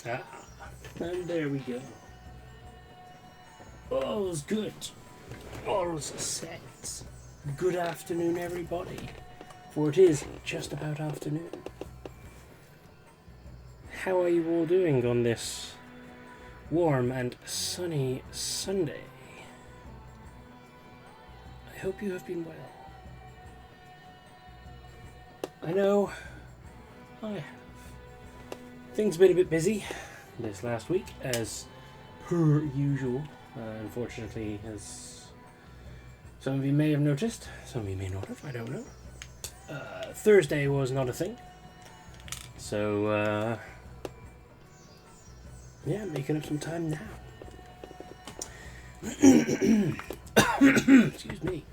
Ah, and there we go. All's good. All's set. Good afternoon, everybody. For it is just about afternoon. How are you all doing on this warm and sunny Sunday? I hope you have been well. I know I have. Things have been a bit busy this last week, as per usual. Unfortunately, as some of you may have noticed, some of you may not have, I don't know. Thursday was not a thing. So, yeah, making up some time now. Excuse me.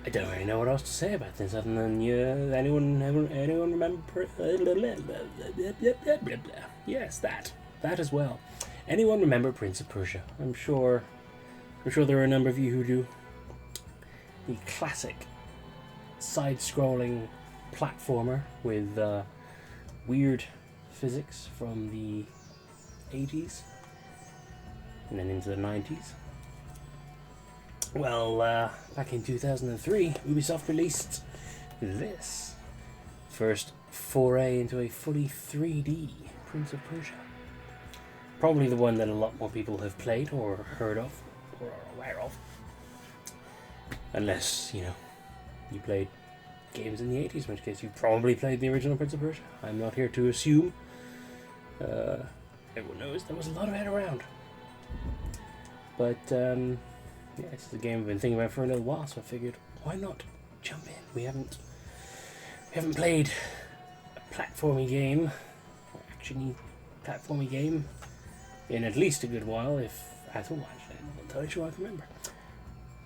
I don't really know what else to say about this other than anyone remember? Yes, that as well. Anyone remember Prince of Persia? I'm sure there are a number of you who do. The classic side-scrolling platformer with weird physics from the 80s and then into the 90s. Well, back in 2003, Ubisoft released this first foray into a fully 3D Prince of Persia. Probably the one that a lot more people have played or heard of or are aware of. Unless, you played games in the 80s, in which case you probably played the original Prince of Persia. I'm not here to assume. Everyone knows there was a lot of it around. But, yeah, it's a game I've been thinking about for a little while, so I figured, why not jump in? We haven't played a platformy game, or action-y platformy game, in at least a good while, if at all, actually. I'm not entirely sure I can remember.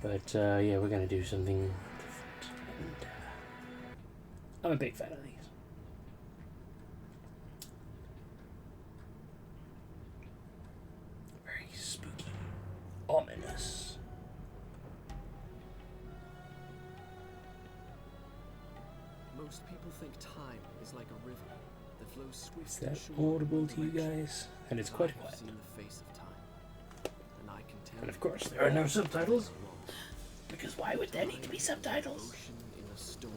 But, yeah, we're going to do something different, and I'm a big fan of these. Very spooky, ominous. Most people think time is like a river that flows swift. Is that audible to you guys? And it's quite quiet. Seen the face of time, and I can tell. And of course, there are no subtitles. Because why would there need to be subtitles? Ocean in a storm.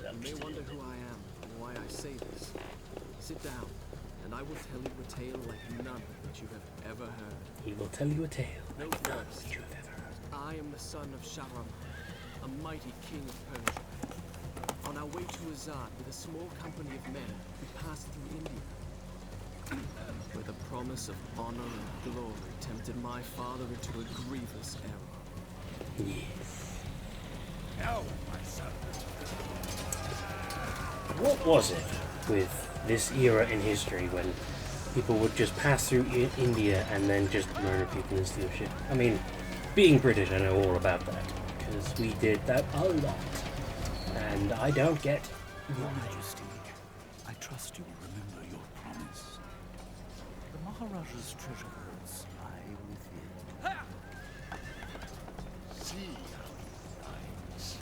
You may wonder who I am and why I say this. Sit down, and I will tell you a tale like none that you have ever heard. He will tell you a tale No like none first. that you have ever heard. I am the son of Shahram, a mighty king of Persia. On our way to Azad with a small company of men, we passed through India, where the promise of honor and glory tempted my father into a grievous error. Yes. No, my son. What was it with this era in history when people would just pass through India and then just murder people and steal shit? I mean, being British, I know all about that, because we did that a lot. And I don't get Your Majesty, I trust you will remember your promise. The Maharaja's treasure hoards lie within. See how he rides.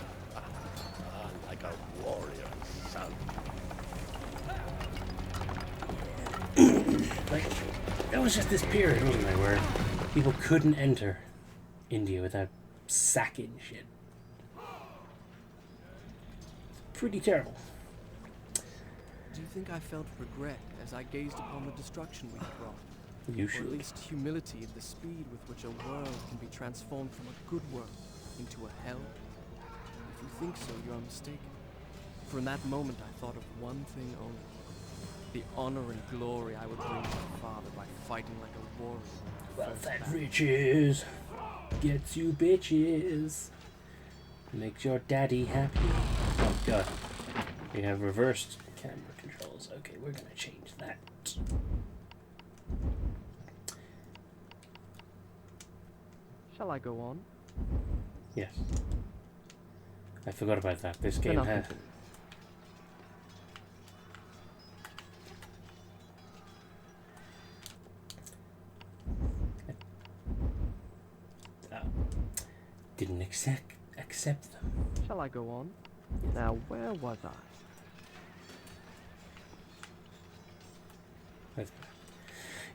Like a warrior son. like, that was just this period, wasn't it, where people couldn't enter India without sacking shit. Pretty terrible. Do you think I felt regret as I gazed upon the destruction we had brought? You Or at should. least humility at the speed with which a world can be transformed from a good world into a hell? If you think so, you are mistaken. For in that moment I thought of one thing only. The honor and glory I would bring my father by fighting like a warrior. in the Wealth first and battle. riches gets you bitches. Makes your daddy happy. Oh god. We have reversed camera controls. Okay, we're gonna change that. Shall I go on? Yes. I forgot about that. This Then game I'll has... continue. didn't accept them. Shall I go on? Now, where was I?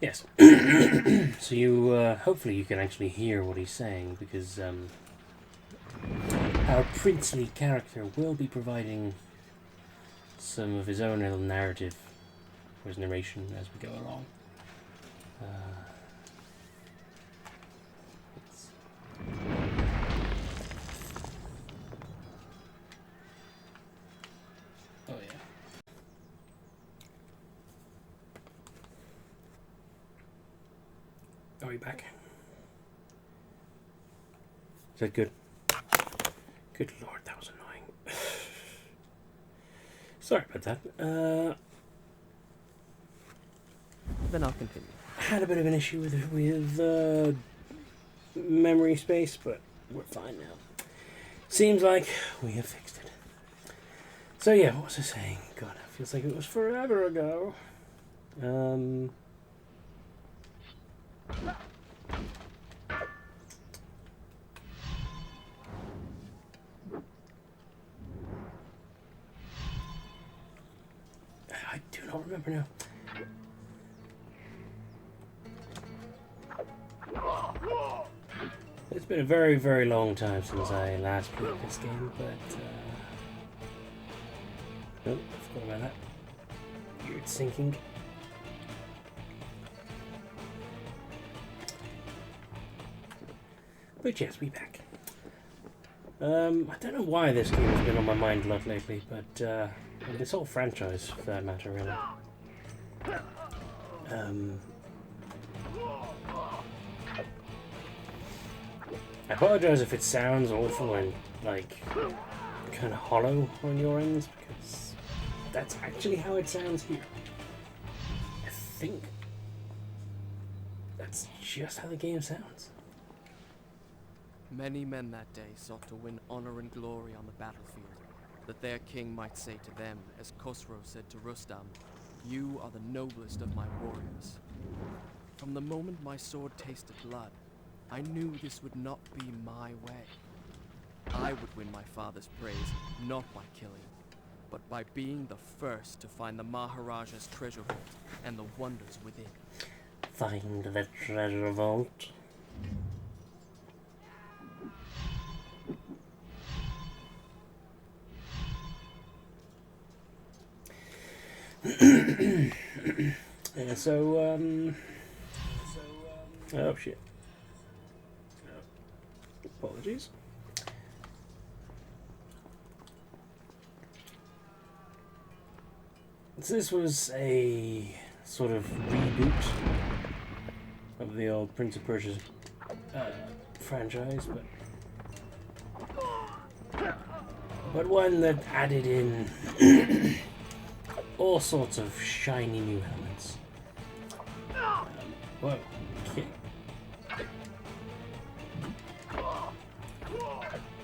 Yes. So you, hopefully you can actually hear what he's saying, because our princely character will be providing some of his own little narrative, or his narration, as we go along. Oh yeah. Are we back? Is that good? Good lord, that was annoying. Sorry about that. Then I'll continue. Had a bit of an issue with memory space, but we're fine now. Seems like we have fixed it. So yeah, what was I saying? God, it feels like it was forever ago. I do not remember now. It's been a very, very long time since I last played this game, but nope, I forgot about that. Weird syncing. But yes, we back. I don't know why this game has been on my mind a lot lately, but this whole franchise, for that matter, really. I apologise if it sounds awful and, like, kind of hollow on your ends, because that's actually how it sounds here. I think that's just how the game sounds. Many men that day sought to win honor and glory on the battlefield, that their king might say to them, as Khosrow said to Rustam, "You are the noblest of my warriors." From the moment my sword tasted blood, I knew this would not be my way. I would win my father's praise, not by killing, but by being the first to find the Maharaja's treasure vault and the wonders within. Find the treasure vault. Yeah, oh shit. Apologies. This was a sort of reboot of the old Prince of Persia franchise, but one that added in all sorts of shiny new elements. Whoa. Okay.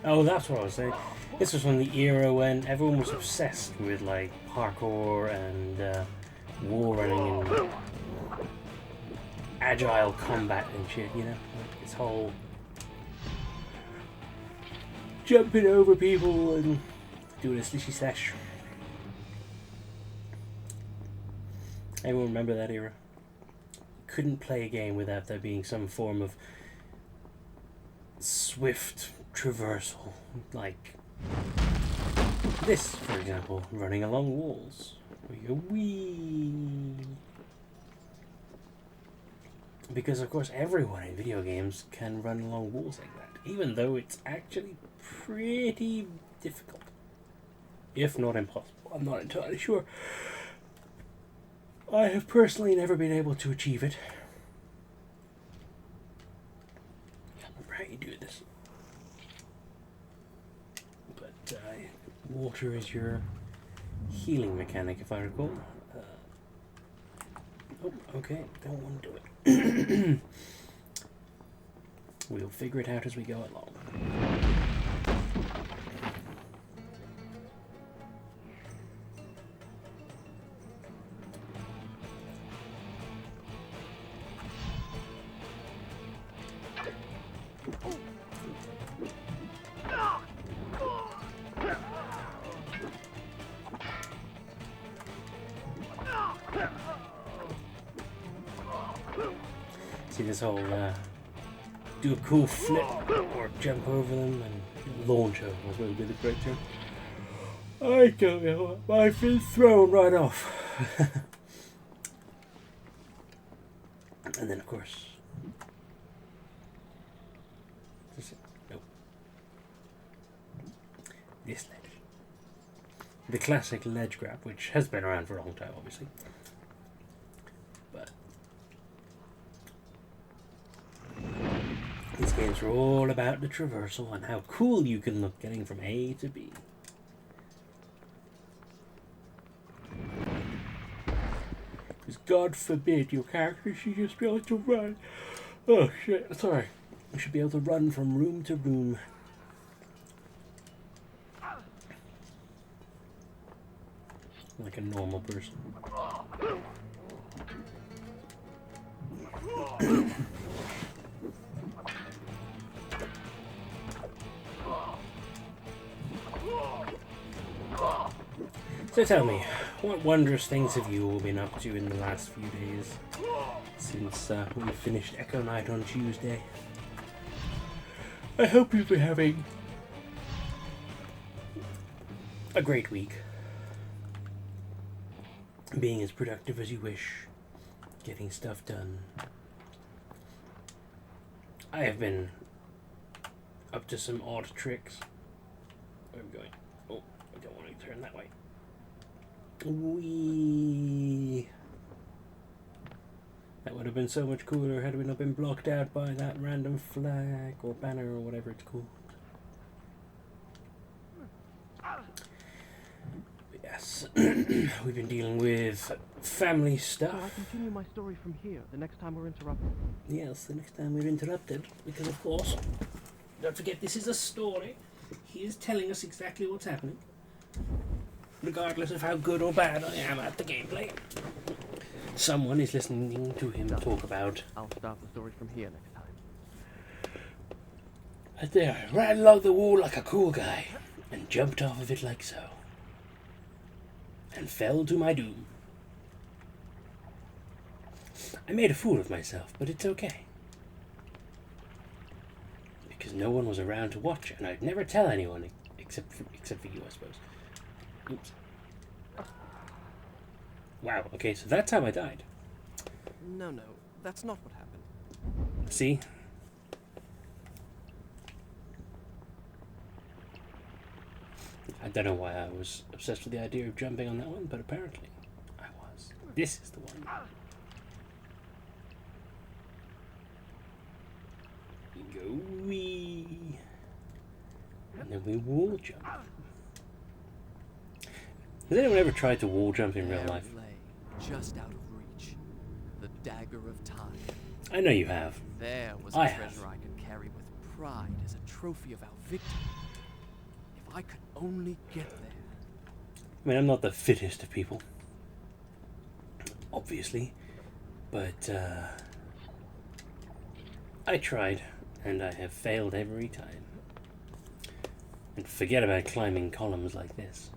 Oh, that's what I was saying. This was from the era when everyone was obsessed with, like, parkour and wall running and agile combat and shit, you know? Like this whole jumping over people and doing a slishy slash. Anyone remember that era? Couldn't play a game without there being some form of swift traversal, like this, for example, running along walls. We go wee. Because of course everyone in video games can run along walls like that, even though it's actually pretty difficult, if not impossible. I'm not entirely sure. I have personally never been able to achieve it. I can't remember how you do this. But water is your healing mechanic, if I recall. Oh, okay, don't want to do it. We'll figure it out as we go along. this whole do a cool flip or jump over them and launch over. That's what would be the correct term. I don't know. I've been thrown right off. And then, of course, nope. This ledge. The classic ledge grab, which has been around for a long time, obviously. But these games are all about the traversal and how cool you can look getting from A to B. Because God forbid your character should just be able to run. Oh shit, sorry. You should be able to run from room to room. Like a normal person. So tell me, what wondrous things have you all been up to in the last few days since we finished Echo Night on Tuesday? I hope you've been having a great week. Being as productive as you wish, getting stuff done. I have been up to some odd tricks. Where are we going? Oh, I don't want to turn that way. That would have been so much cooler had we not been blocked out by that random flag or banner or whatever it's called. But yes, we've been dealing with family stuff. I'll continue my story from here the next time we're interrupted. Yes, the next time we're interrupted, because of course, don't forget this is a story. He is telling us exactly what's happening, regardless of how good or bad I am at the gameplay. Someone is listening to him talk about. I'll start the story from here next time. Right there, ran along the wall like a cool guy, and jumped off of it like so, and fell to my doom. I made a fool of myself, but it's okay. Because no one was around to watch, and I'd never tell anyone except for you, I suppose. Oops. Wow, okay, so that's how I died. No, that's not what happened. See? I don't know why I was obsessed with the idea of jumping on that one, but apparently I was. This is the one. We go wee. And then we wall jump. Has anyone ever tried to wall jump in real life? Lay, just out of reach, the dagger of time. I know you have. There was a treasure I could carry with pride as a trophy of our victory. If I could only get there. I mean, I'm not the fittest of people, obviously, but I tried, and I have failed every time. And forget about climbing columns like this.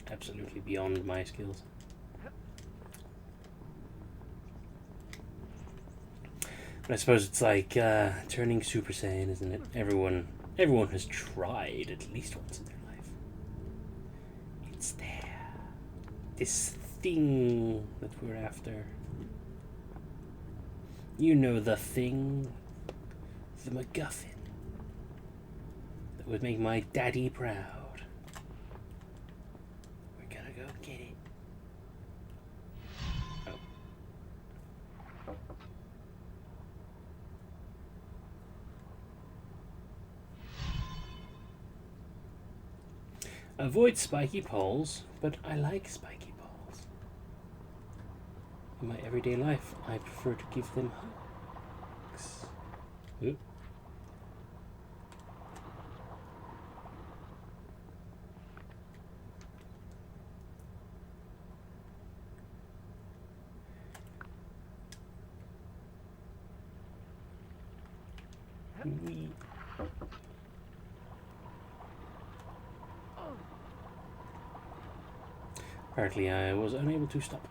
Absolutely beyond my skills. But I suppose it's like turning Super Saiyan, isn't it? Everyone has tried at least once in their life. It's there. This thing that we're after. You know, the thing. The MacGuffin. That would make my daddy proud. Get it. Oh. Avoid spiky poles, but I like spiky poles. In my everyday life, I prefer to give them hugs. Oop. Apparently I was unable to stop.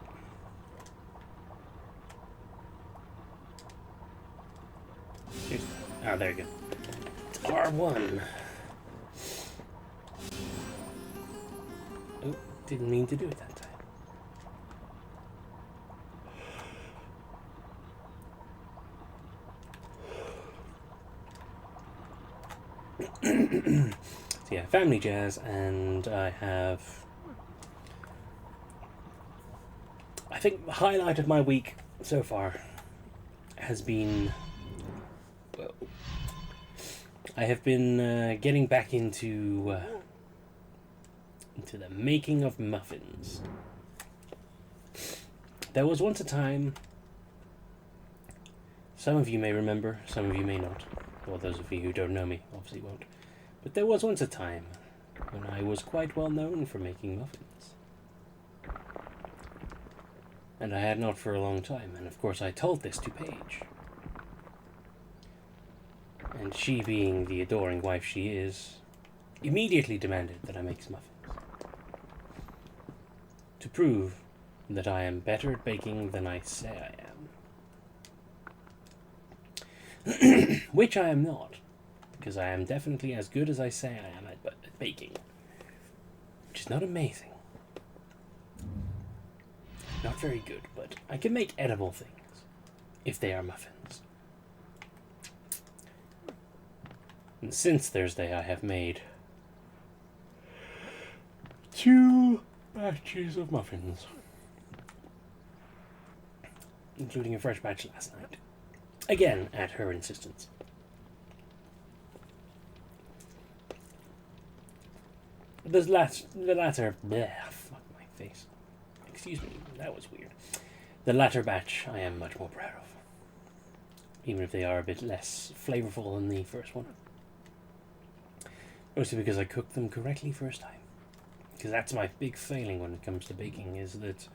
Ah, there you go. It's R1. Oh, didn't mean to do it that time. So yeah, family jazz, and I think the highlight of my week so far has been, well, I have been getting back into the making of muffins. There was once a time, some of you may remember, some of you may not, well, those of you who don't know me obviously won't, but there was once a time when I was quite well known for making muffins. And I had not for a long time, and of course I told this to Paige. And she, being the adoring wife she is, immediately demanded that I make some muffins. To prove that I am better at baking than I say I am. Which I am not, because I am definitely as good as I say I am at baking. Which is not amazing. Not very good, but I can make edible things, if they are muffins. And since Thursday I have made 2 batches of muffins, including a fresh batch last night. Again, at her insistence. The latter, bleh, fuck my face. Excuse me, that was weird. The latter batch I am much more proud of. Even if they are a bit less flavorful than the first one. Mostly because I cooked them correctly first time. Because that's my big failing when it comes to baking, is that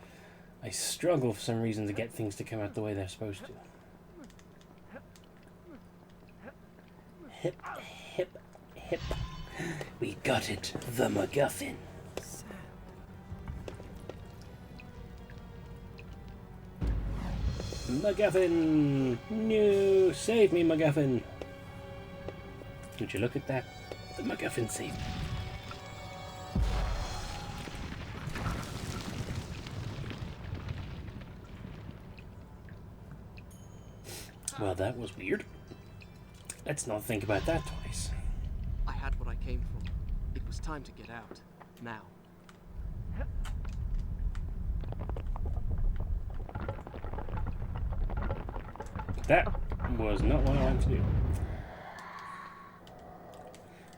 I struggle for some reason to get things to come out the way they're supposed to. Hip, hip, hip. We got it, the MacGuffin. MacGuffin! No! Save me, MacGuffin! Would you look at that? The MacGuffin saved me. Well, that was weird. Let's not think about that twice. I had what I came for. It was time to get out. Now. That was not what I wanted to do.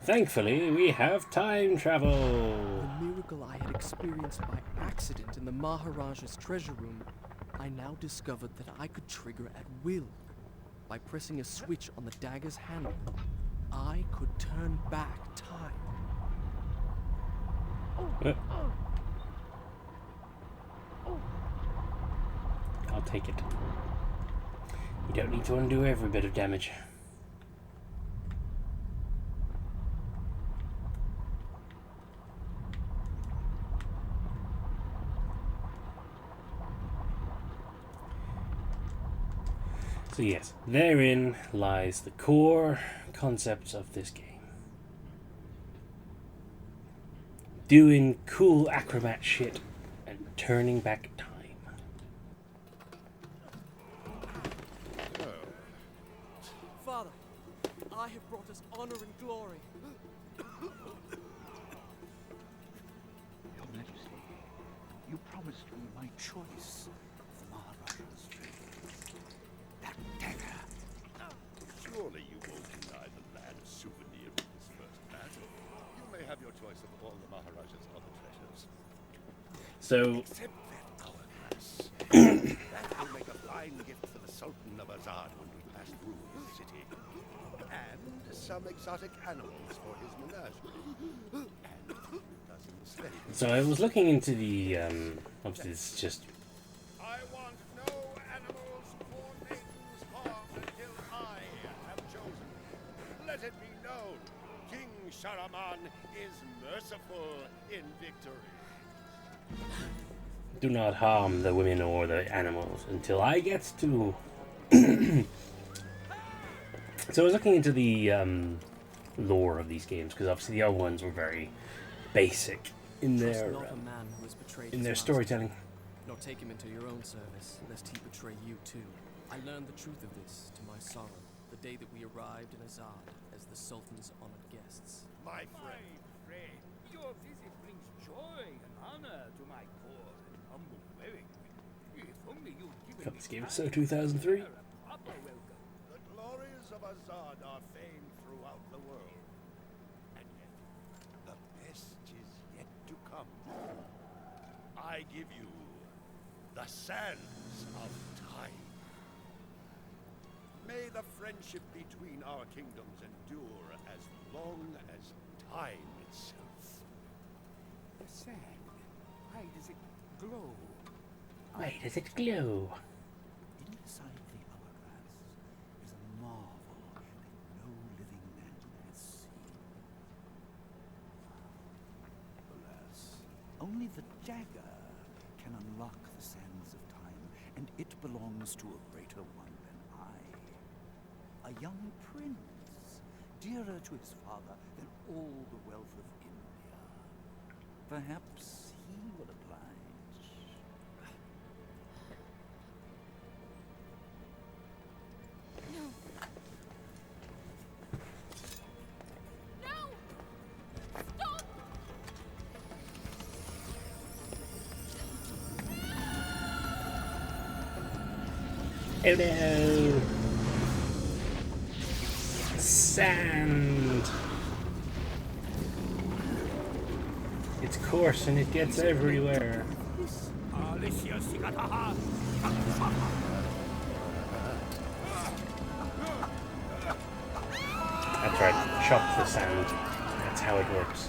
Thankfully, we have time travel. The miracle I had experienced by accident in the Maharaja's treasure room, I now discovered that I could trigger at will. By pressing a switch on the dagger's handle, I could turn back time. I'll take it. You don't need to undo every bit of damage. So yes, therein lies the core concepts of this game. Doing cool acrobat shit and turning back time. Father, I have brought us honor and glory. Your Majesty, you promised me my choice of the Maharaja's treasure. That dagger. Surely you won't deny the lad a souvenir of his first battle. You may have your choice of all the Maharaja's other treasures. So, Except that hourglass. That will make a fine gift for the Sultan of Azad when we pass through his city. And some exotic animals for his menagerie. And dozens slaves. so I was looking into the, obviously it's just, I want no animals or maidens harmed until I have chosen. Let it be known, King Sharaman is merciful in victory. do not harm the women or the animals until I get to So I was looking into the lore of these games, because obviously the other ones were very basic in Trust their not a man who has betrayed in his their master, storytelling. nor take him into your own service, lest he betray you too. I learned the truth of this to my sorrow, the day that we arrived in Azad as the Sultan's honored guests. My friend. Your visit brings joy and honor to my poor and humble dwelling. If only you'd given Got me this game time so to 2003. prepare a proper welcome. The glories of Azad are famed throughout the world. And yet, the best is yet to come. I give you the sands of time. May the friendship between our kingdoms endure as long as time itself. The sand, why does it glow? Why does it glow? Inside the hourglass is a marvel that no living man has seen. Alas, only the dagger can unlock the sands of time, and it belongs to a greater one than I. A young prince, dearer to his father than all the wealth of India. Perhaps he will oblige. Oh no! Sand! It's coarse and it gets everywhere. That's right, chop the sand. That's how it works.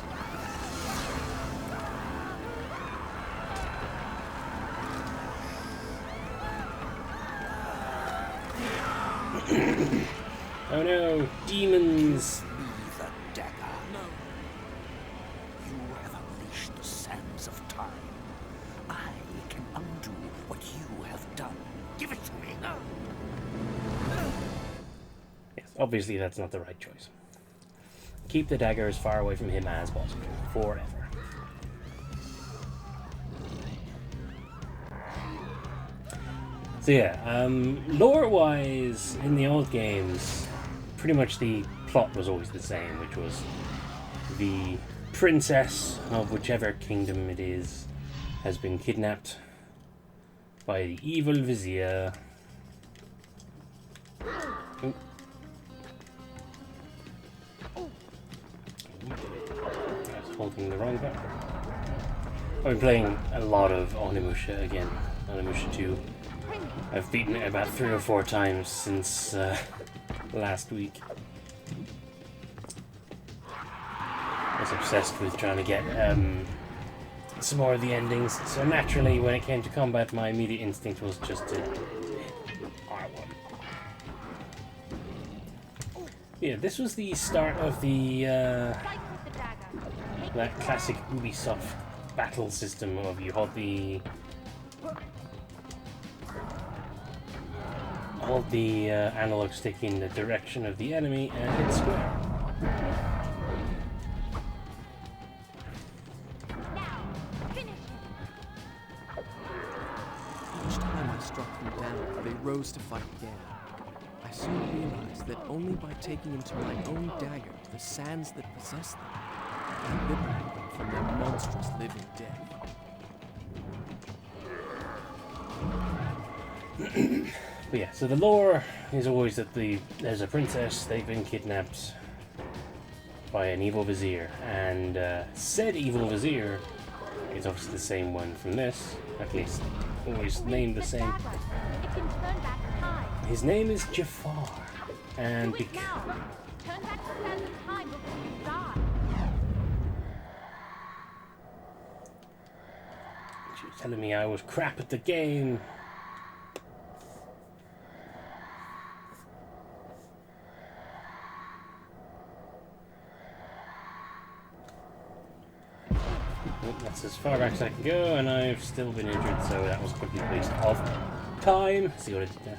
Oh no, demons! Leave the dagger. No, You have unleashed the sands of time. I can undo what you have done. Give it to me. Yes, obviously that's not the right choice. Keep the dagger as far away from him as possible. Forever. So yeah, lore-wise, in the old games, pretty much the plot was always the same, which was the princess of whichever kingdom it is has been kidnapped by the evil vizier. Oop. I was holding the wrong button. I've been playing a lot of Onimusha again, Onimusha 2. I've beaten it about 3 or 4 times since last week. I was obsessed with trying to get some more of the endings, so naturally when it came to combat my immediate instinct was just to hit R1. Yeah, this was the start of the that classic Ubisoft battle system of you hold the analog stick in the direction of the enemy and hit square. each time I struck them down, they rose to fight again. I soon realized that only by taking into my own dagger the sands that possess them, I liberate them from their monstrous living death. But yeah, so the lore is always that there's a princess, they've been kidnapped by an evil vizier, and said evil vizier is obviously the same one from this, at least always named the same. His name is Jafar, and Turn back the sands of time before you die. she was telling me I was crap at the game. That's as far back as I can go, and I've still been injured, so that was a complete waste of time. See what I did there.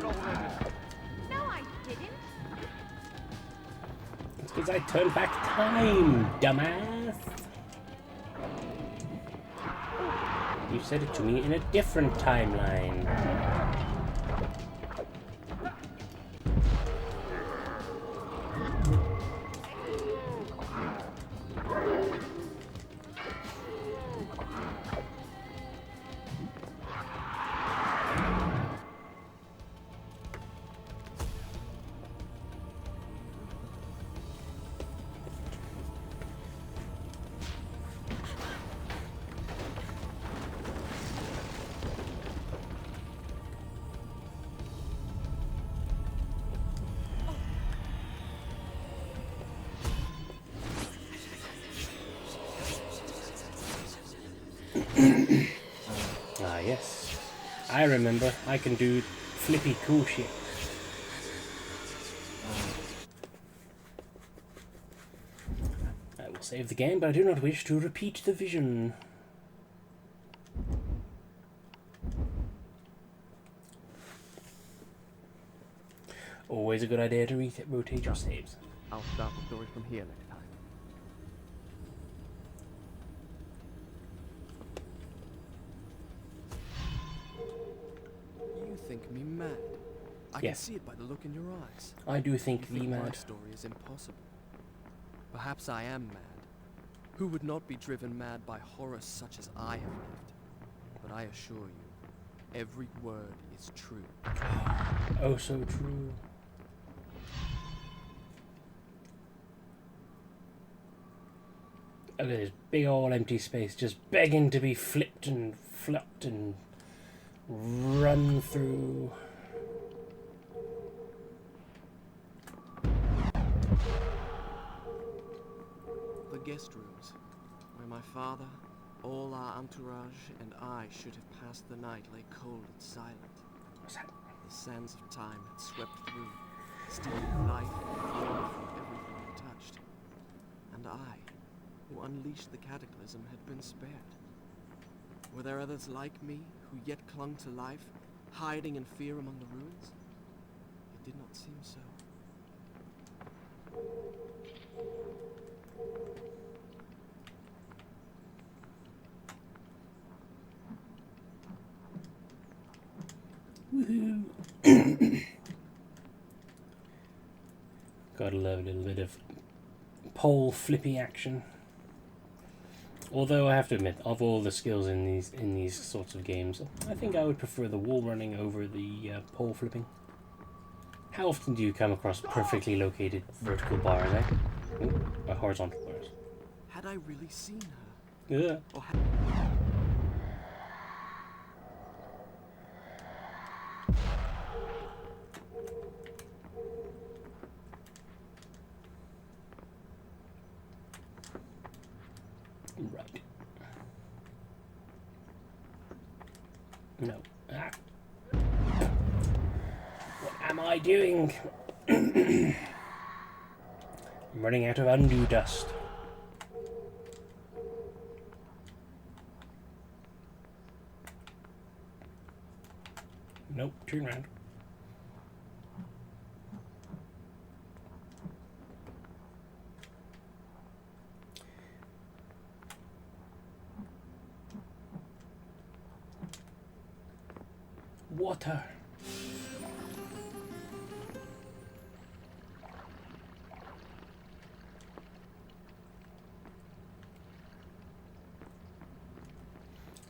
No, I didn't. It's because I turned back time, dumbass. You said it to me in a different timeline. Ah, yes. I remember. I can do flippy cool shit. I will save the game, but I do not wish to repeat the vision. Always a good idea to rotate your saves. I'll start the story from here next time. You think me mad? I can Yes. see it by the look in your eyes. I do You think the think my mad. story is impossible. Perhaps I am mad. Who would not be driven mad by horror such as I have lived? But I assure you, every word is true. Oh, so true. Look at this big old empty space just begging to be flipped and flopped and run through. The guest rooms, where my father, all our entourage, and I should have passed the night lay cold and silent. What's that? The sands of time had swept through, stealing life and flame from everything they touched. And I, who unleashed the cataclysm, had been spared. Were there others like me, who yet clung to life, hiding in fear among the ruins? It did not seem so. Woohoo! Gotta love a little bit of pole flippy action. Although I have to admit, of all the skills in these sorts of games, I think I would prefer the wall running over the pole flipping. How often do you come across perfectly located vertical bars, eh? Ooh, or horizontal bars. Had I really seen her? Yeah. Or had... Right. No. Ah. What am I doing? I'm running out of undue dust. Nope, turn around. Water.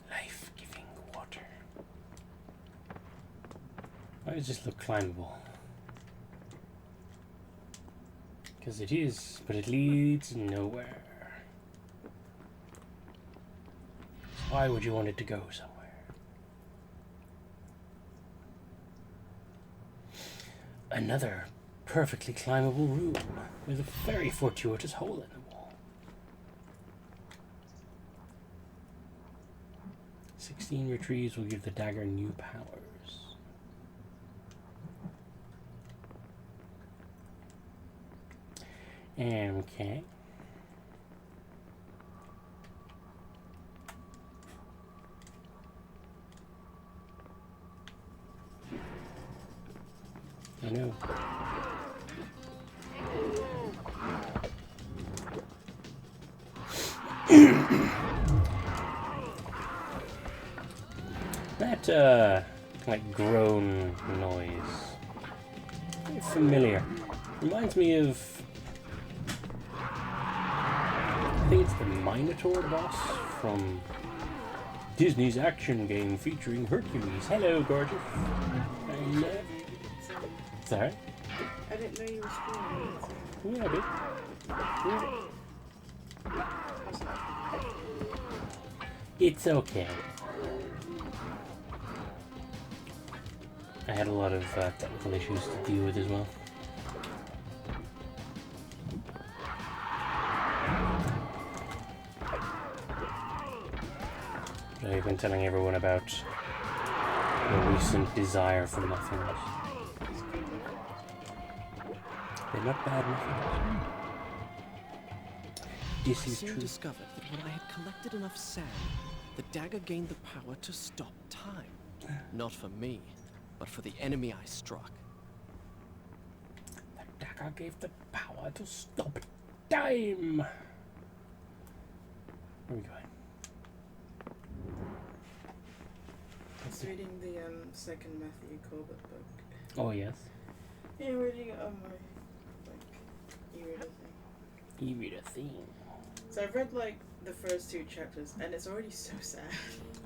Life-giving water. Why does this look climbable? Because it is, but it leads nowhere. Why would you want it to go somewhere? Another perfectly climbable room with a very fortuitous hole in the wall. 16 retrieves will give the dagger new powers. Okay. I know. That, like, groan noise. Very familiar. Reminds me of... I think it's the Minotaur boss from Disney's action game featuring Hercules. Hello, gorgeous. Hello. Sorry? I didn't know you were streaming. Yeah, I did. It's okay. I had a lot of technical issues to deal with as well. I've been telling everyone about a recent desire for muffins. They're not bad muffins. This I is soon true. discovered that when I had collected enough sand, the dagger gained the power to stop time. Not for me, but for the enemy I struck. The dagger gave the power to stop time. Where are we going? I was reading the second Matthew Corbett book. Oh yes. Yeah, reading it on my e-reader thing. E-reader theme. So I've read like the first 2 chapters, and it's already so sad.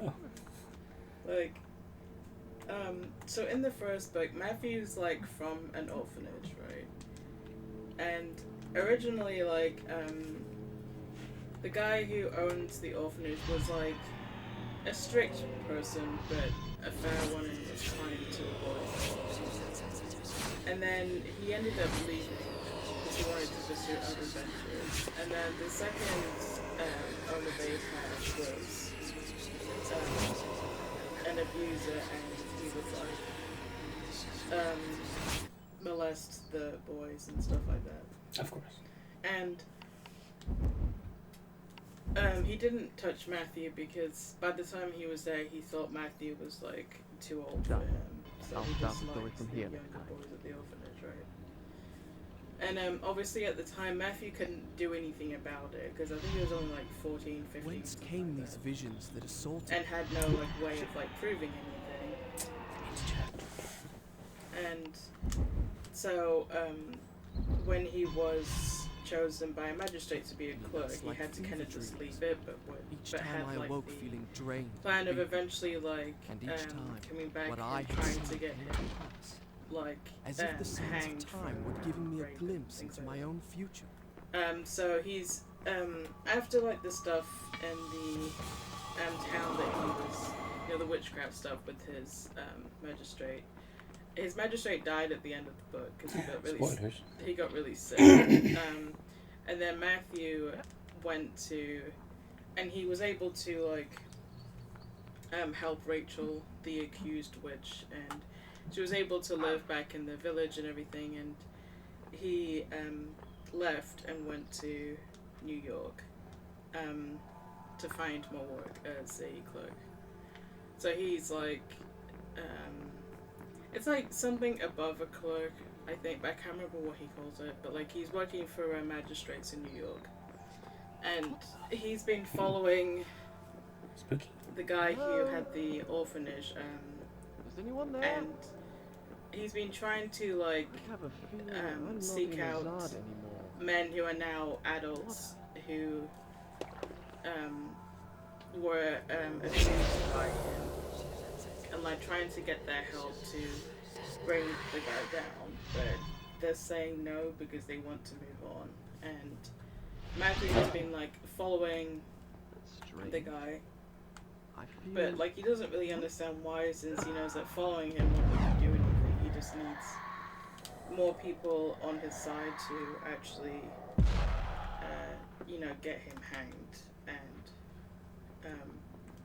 Oh. Like, so in the first book, Matthew's like from an orphanage, right? And originally, like, the guy who owns the orphanage was like a strict person, but a fair one and was kind to the boys. And then he ended up leaving because he wanted to pursue other ventures. And then the second owner they had was an abuser, and he would like molest the boys and stuff like that. Of course. And he didn't touch Matthew because by the time he was there, he thought Matthew was like too old for him. So he just liked the younger boys at the orphanage, right? And obviously at the time, Matthew couldn't do anything about it because I think he was only like 14, 15. Whence came these visions that assaulted And had no like way of like proving anything. And so when he was chosen by a magistrate to be a clerk, he like had to kind of fever just dreams. leave it, but Each but time had I like awoke the feeling drained, plan of beaten, eventually like and each time, coming back what and I had trying seen to get came him to pass, like as if the sands hanged of time for were giving me rape a and glimpse things into like my that. own future. So he's after like the stuff in the town that he was, you know, the witchcraft stuff with his magistrate. His magistrate died at the end of the book because he got really sick. And then Matthew went to, and he was able to like help Rachel, the accused witch, and she was able to live back in the village and everything. And he left and went to New York to find more work as a clerk. So he's like, it's like something above a clerk, I think, but I can't remember what he calls it. But like he's working for magistrates in New York, and he's been following Spooky. the guy who had the orphanage, Is anyone there? and he's been trying to like I have a feeling I'm not seek in out Azad anymore. men who are now adults who were abused by him, and like trying to get their help to bring the guy down, but they're saying no because they want to move on. And Matthew has been like following the guy, I feel but like he doesn't really understand why, since he knows that following him won't really do anything. He just needs more people on his side to actually get him hanged. And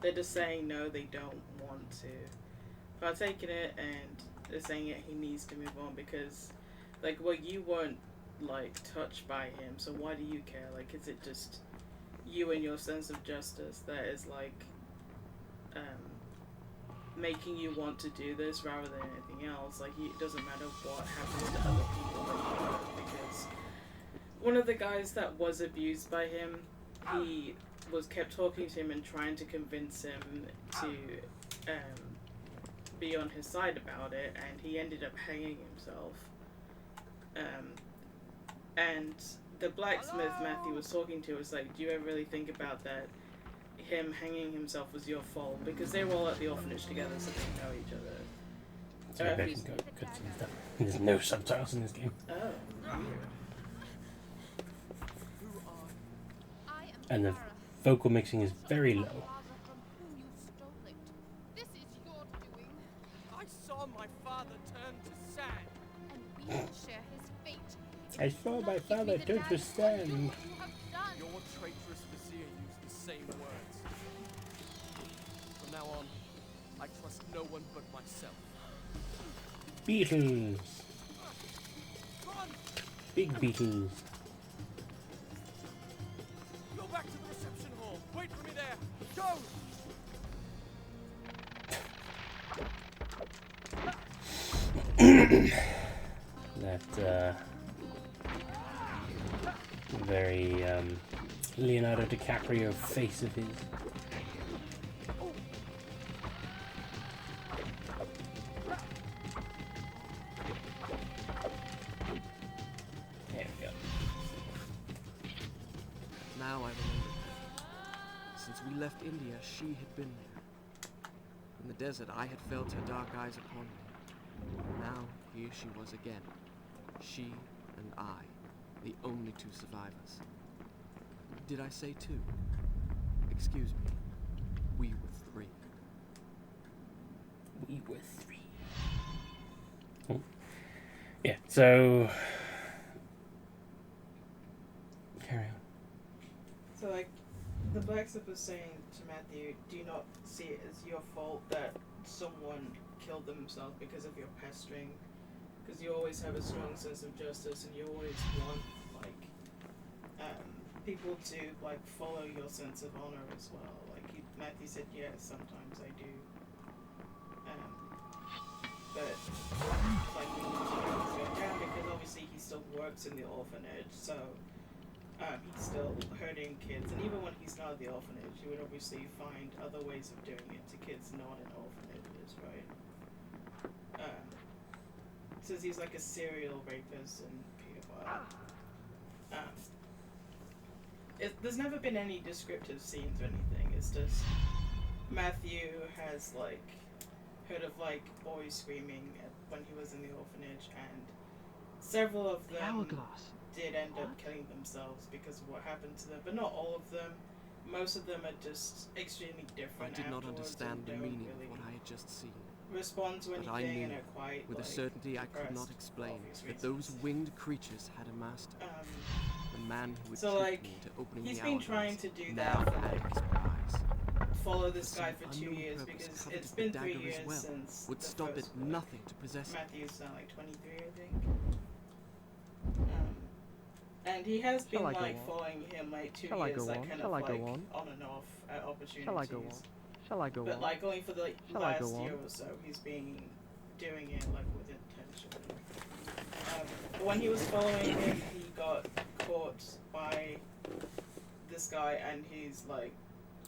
they're just saying no, they don't want to partake in it, and they're saying he needs to move on because like, well, you weren't like touched by him, so why do you care? Like, is it just you and your sense of justice that is like making you want to do this rather than anything else. Like, it doesn't matter what happens to other people that you hurt, because one of the guys that was abused by him, he kept talking to him and trying to convince him to be on his side about it, and he ended up hanging himself. And the blacksmith Matthew was talking to was like, do you ever really think about that? Him hanging himself was your fault, because they were all at the orphanage together, so they know each other. Sorry, I can go cutscene stuff. There's no subtitles in this game. Oh. And the vocal mixing is very low. This is your doing, I saw my father turn to sand. and we will share his fate. If I you saw do my not give father me the turn to dagger, sand. what you have done. Your traitorous vizier used the same words. From now on, I trust no one but myself. Beetles. Run! Big beetles. Go back to the reception hall. Wait for me there. Go! That very Leonardo DiCaprio face of his. There we go. Now I remember her. Since we left India, she had been there. In the desert, I had felt her dark eyes upon me. Now, here she was again. She and I, the only two survivors. Did I say two? Excuse me. We were three. We were three. Oh. Yeah, so carry on. So, like, the blacksmith was saying to Matthew, do you not see it as your fault that someone killed themselves because of your pestering? Because you always have a strong sense of justice, and you always want, like, people to, like, follow your sense of honor as well. Like, Matthew said, yes, sometimes I do. But, like, we need to track this guy down, because obviously he still works in the orphanage, so he's still hurting kids. And even when he's not at the orphanage, he would obviously find other ways of doing it to kids not in orphanages, right? Says he's like a serial rapist and pedophile. There's never been any descriptive scenes or anything. It's just Matthew has like heard of like boys screaming when he was in the orphanage, and several of them did end up killing themselves because of what happened to them, but not all of them. Most of them are just extremely different. I did not afterwards understand and the don't meaning really of what I had just seen. respond to But I anything knew, and are quite with a like, certainty I could not depressed, explain, obvious that those reasons. winged creatures had a master. The man who would So, trick like, me into opening he's the been hourglass trying to do now that for, had like, his prize. follow this For guy some for 2 unknown years, purpose, because coveted it's the been 3 dagger as years well. since Would the stop at first book. nothing to possess it. Matthew's now like 23, I think. And he has been Shall I go like on? following him like 2 Shall I years, go like on? kind Shall of I go like on? and off at opportunities. Shall I go on? Shall I go But on? like only for the like, Shall I last go year on? or so, he's been doing it like with intention. But when he was following him, he got caught by this guy and his like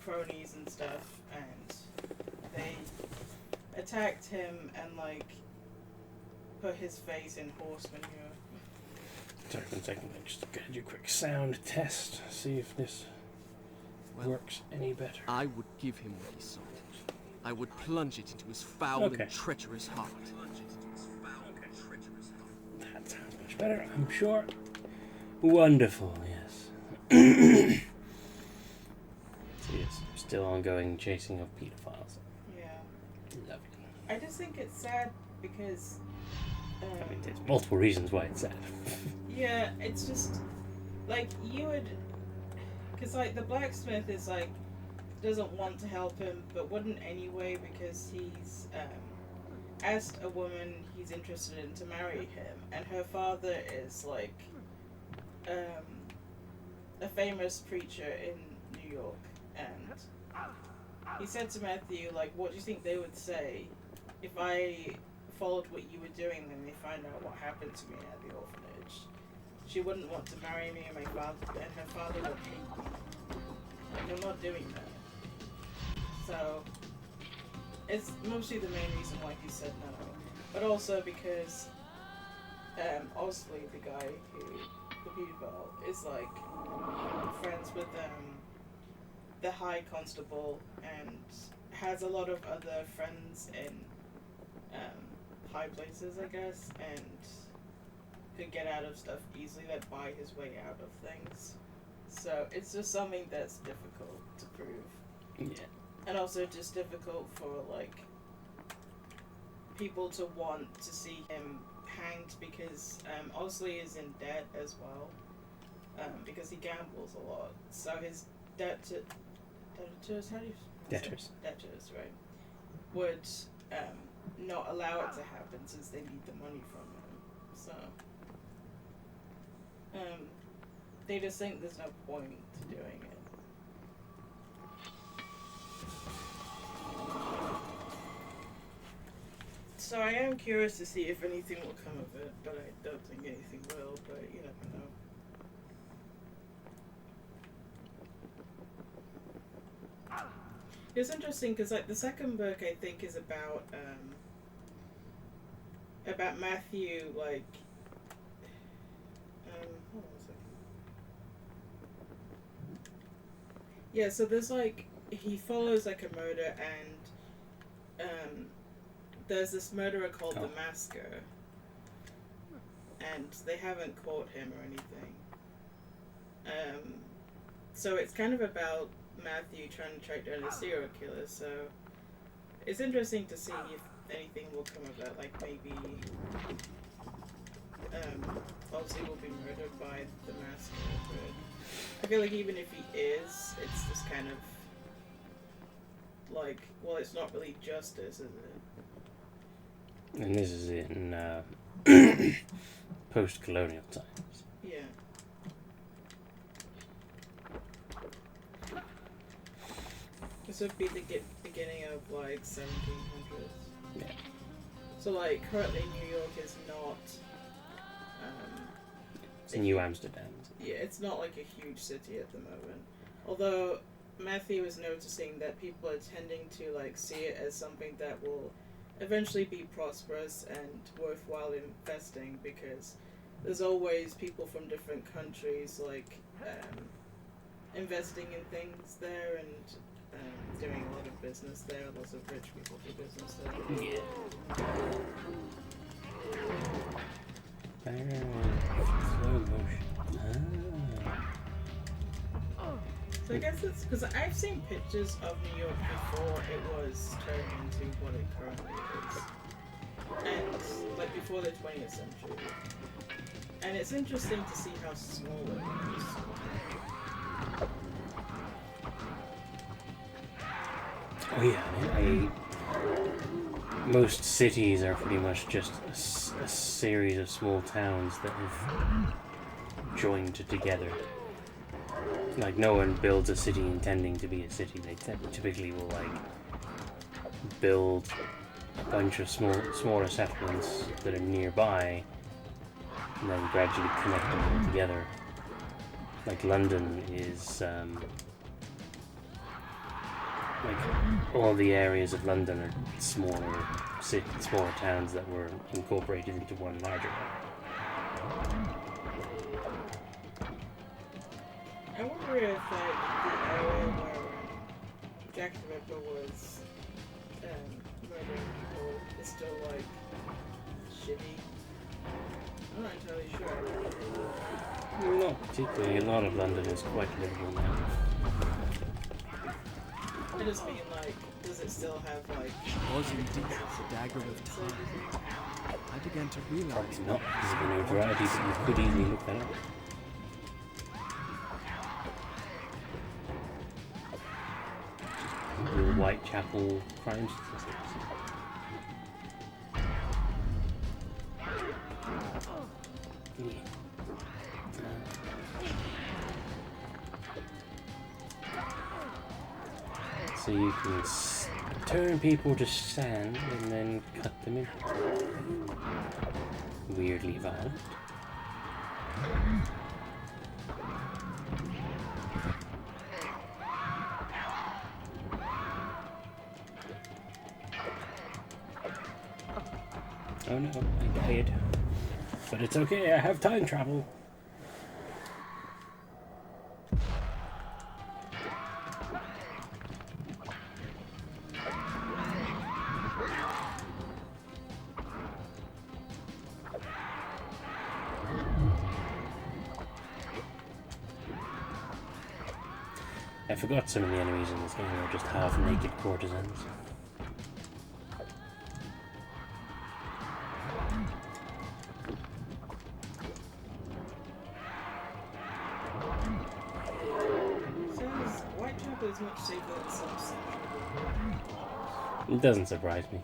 cronies and stuff, and they attacked him and like put his face in horse manure. Sorry, 1 second. I'm just gonna do a quick sound test. See if this works any better. I would give him what he sought. I would plunge it into his foul Okay. and treacherous heart. That sounds much better, I'm sure. Wonderful, yes. So yes, still ongoing chasing of pedophiles. Yeah. Lovely. I just think it's sad because I mean, there's multiple reasons why it's sad. yeah, it's just like you would, because like the blacksmith is like doesn't want to help him, but wouldn't anyway because he's asked a woman he's interested in to marry him, and her father is like a famous preacher in New York, and he said to Matthew, like, what do you think they would say if I followed what you were doing and they find out what happened to me at the orphanage? She wouldn't want to marry me, and my father and her father would hate me. Like, I'm not doing that. So it's mostly the main reason why he said no, but also because Osley, the guy who the pedophile, is like friends with the High Constable and has a lot of other friends in high places, I guess, and could get out of stuff easily, that buy his way out of things. So it's just something that's difficult to prove. Yeah. And also just difficult for, like, people to want to see him hanged because Osley is in debt as well, because he gambles a lot. So his debtors, how do you Debtors. Debtors, right, would not allow it to happen since they need the money from him. So they just think there's no point to doing it. So I am curious to see if anything will come of it, but I don't think anything will, but you never know. It's interesting because, like, the second book I think is about Matthew, like, hold on a second. Yeah, so there's, like, he follows, like, a murder, and there's this murderer called the Masker, and they haven't caught him or anything. So it's kind of about Matthew trying to track down a serial killer, so it's interesting to see if anything will come of that, like maybe obviously will be murdered by the Masker, but I feel like even if he is, it's just kind of like, well, it's not really justice, is it? And this is in post-colonial times. Yeah. This would be the beginning of, like, 1700s. Yeah. So, like, currently New York is not... It's New Amsterdam. Yeah, it's not, like, a huge city at the moment. Although, Matthew is noticing that people are tending to, like, see it as something that will eventually be prosperous and worthwhile investing, because there's always people from different countries, like, investing in things there and doing a lot of business there. Lots of rich people do business there. Yeah. Slow motion. So I guess it's because I've seen pictures of New York before it was turned into what it currently is, and like before the 20th century. And it's interesting to see how small it is. Oh yeah, most cities are pretty much just a series of small towns that have joined together. Like, no one builds a city intending to be a city. They typically will, like, build a bunch of smaller settlements that are nearby and then gradually connect them all together. Like, London is, like, all the areas of London are smaller towns that were incorporated into one larger one. I wonder if, like, the area where Jack the Ripper was murdering people is still, like, shitty. I'm not entirely sure. Not particularly. A lot of London is quite livable now. I just mean, like, does it still have, like... Was indeed the dagger of time. I began to realize... Probably not, because of the notoriety, but you could easily look that up. The Whitechapel crime statistics. So so you can turn people to sand and then cut them in. Weirdly violent. Oh no, I died. But it's okay, I have time travel. I forgot some of the enemies in this game are just half-naked courtesans. Says Whitechapel is much safer than some central. It doesn't surprise me.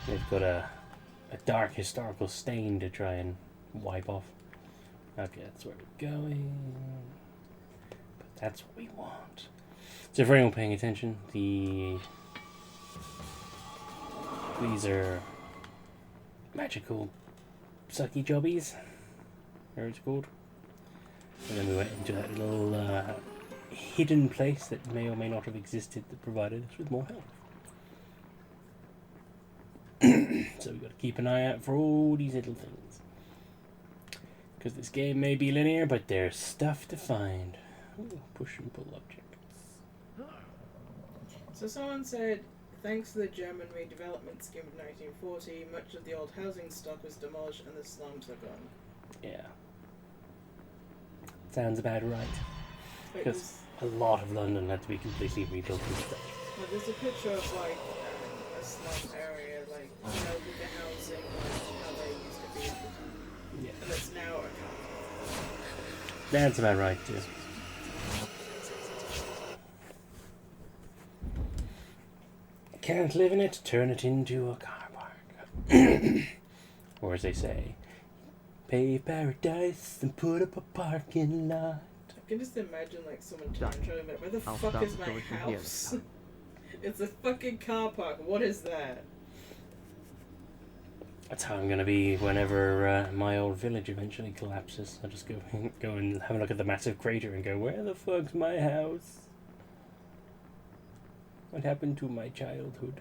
They've got a dark historical stain to try and wipe off. Okay, that's where we're going. But that's what we want. So for anyone paying attention, these are magical sucky jobbies, whatever it's called. And then we went into that little hidden place that may or may not have existed that provided us with more health. So we've got to keep an eye out for all these little things. Because this game may be linear, but there's stuff to find. Ooh, push and pull objects. So someone said, thanks to the German redevelopment scheme of 1940, much of the old housing stock was demolished and the slums are gone. Yeah. Sounds about right. Like, Because a lot of London had to be completely rebuilt from scratch. well, there's a picture of like a slum area, like with the housing, like how they used to be at the time. Yeah. And it's now a That's about right, too. Can't live in it, turn it into a car park. Or as they say, pay paradise and put up a parking lot. I can just imagine like someone telling me, where the I'll fuck stop is my going from here. house? It's a fucking car park. What is that? That's how I'm gonna be whenever my old village eventually collapses. I'll just go and have a look at the massive crater and go, where the fuck's my house? What happened to my childhood?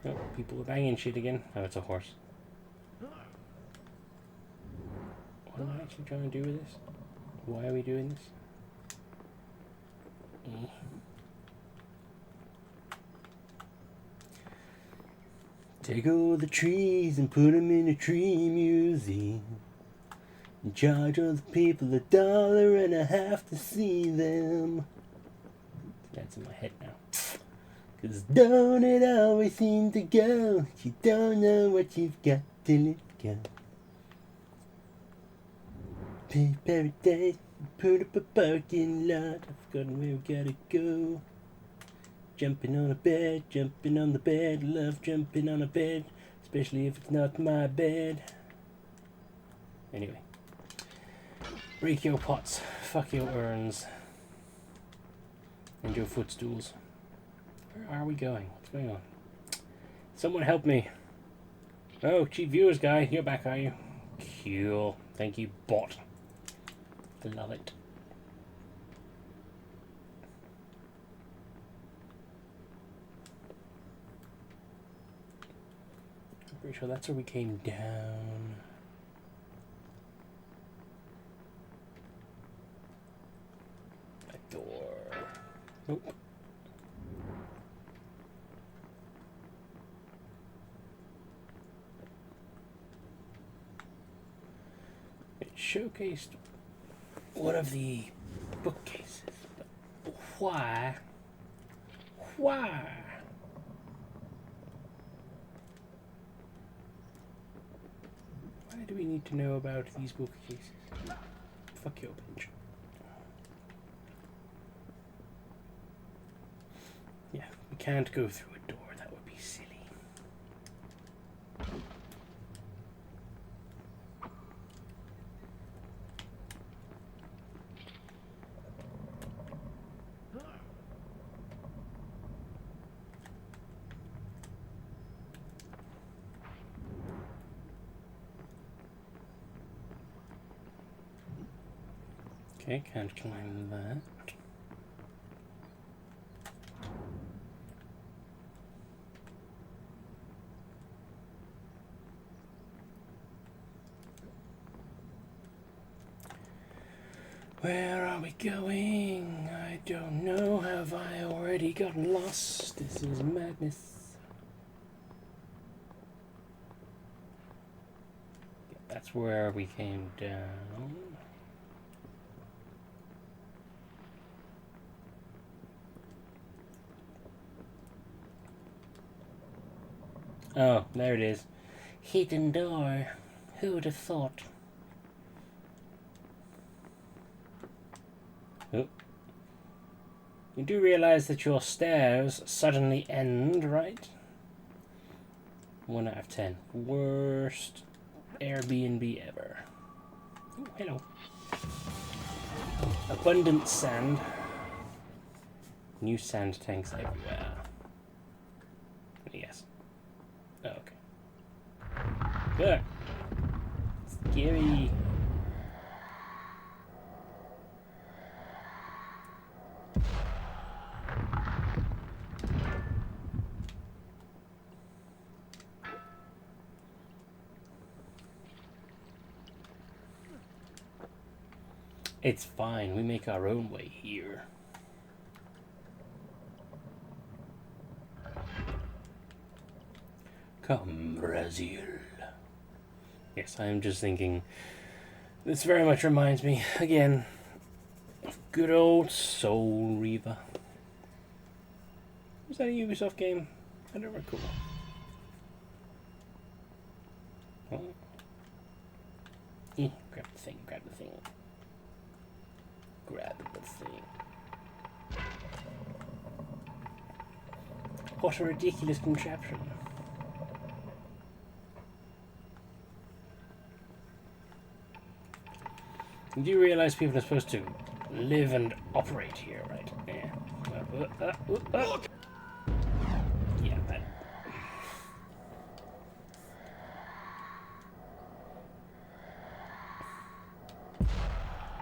Oh, people are banging shit again. Oh, it's a horse. What am I actually trying to do with this? Why are we doing this? Take all the trees and put them in a tree museum. And charge all the people $1.50 to see them. That's in my head now. 'Cause don't it always seem to go? You don't know what you've got till it goes. Pay paradise, put up a parking lot. I've forgotten where we gotta go. Jumping on a bed, jumping on the bed. Love jumping on a bed, especially if it's not my bed. Anyway. Break your pots, fuck your urns, and your footstools. Where are we going? What's going on? Someone help me. Oh, cheap viewers guy, you're back, are you? Cool. Thank you, bot. I love it. I'm pretty sure that's where we came down. A door. Nope. It showcased one of the bookcases. But why? Why? Why do we need to know about these bookcases? Fuck your bench. Yeah, we can't go through a door. That would be silly. Okay, can't climb that. Where are we going? I don't know. Have I already gotten lost? This is madness. That's where we came down. Oh, there it is. Hidden door. Who would have thought? Oh. You do realize that your stairs suddenly end, right? 1 out of 10. Worst Airbnb ever. Oh, hello. Abundant sand. New sand tanks everywhere. Yes. Oh, okay. Good. Scary. It's fine. We make our own way here. Come, Brazil. Yes, I am just thinking. This very much reminds me, again, of good old Soul Reaver. Was that a Ubisoft game? I don't recall. Oh. Grab the thing, grab the thing. Grab the thing. What a ridiculous contraption. You do realize people are supposed to live and operate here, right? Yeah. Yeah, that.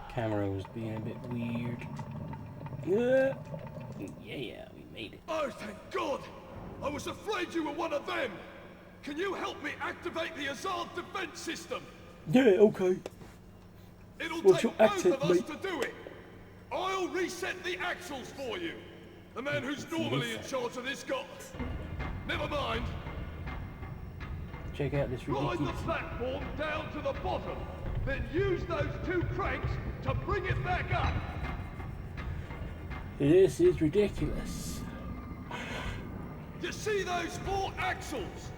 Camera was being a bit weird. Yeah, we made it. Oh, thank God! I was afraid you were one of them! Can you help me activate the Azad defense system? Yeah, okay. It'll What's take your both accent, of us mate? to do it! I'll reset the axles for you! The man who's normally in charge of this got... Never mind! Check out this Ride the ridiculous. platform down to the bottom, then use those 2 cranks to bring it back up! This is ridiculous. You see those 4 axles?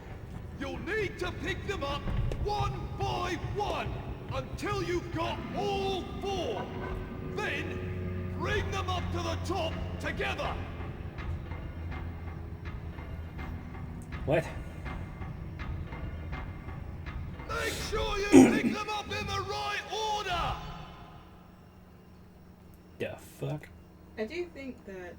You'll need to pick them up one by one until you've got all 4. Then, bring them up to the top together. What? Make sure you pick them up in the right order. The fuck? I do think that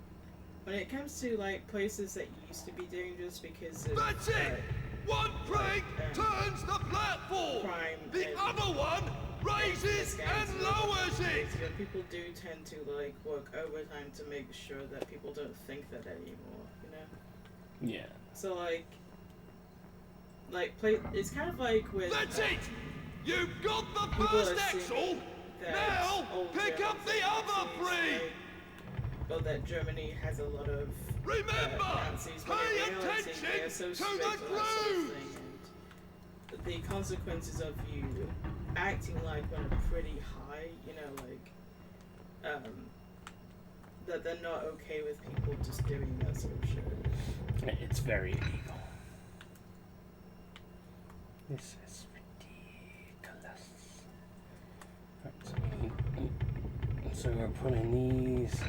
when it comes to like places that used to be dangerous because of That's it. One crank turns the platform. crime, The and other one raises and lowers it. people do tend to like work overtime to make sure that people don't think that anymore, you know? Yeah. So like play, it's kind of like with That's it. You've got the people first are axle. saying that Now old pick German up the other Nazis, 3. or that Germany has a lot of Remember, Nazis, but pay in reality they are so attention to strict the on that sort of groove. thing, and the consequences of you acting like one are pretty high, you know, like that they're not okay with people just doing that sort of shit. It's very illegal. This is ridiculous. Right, so we're putting these.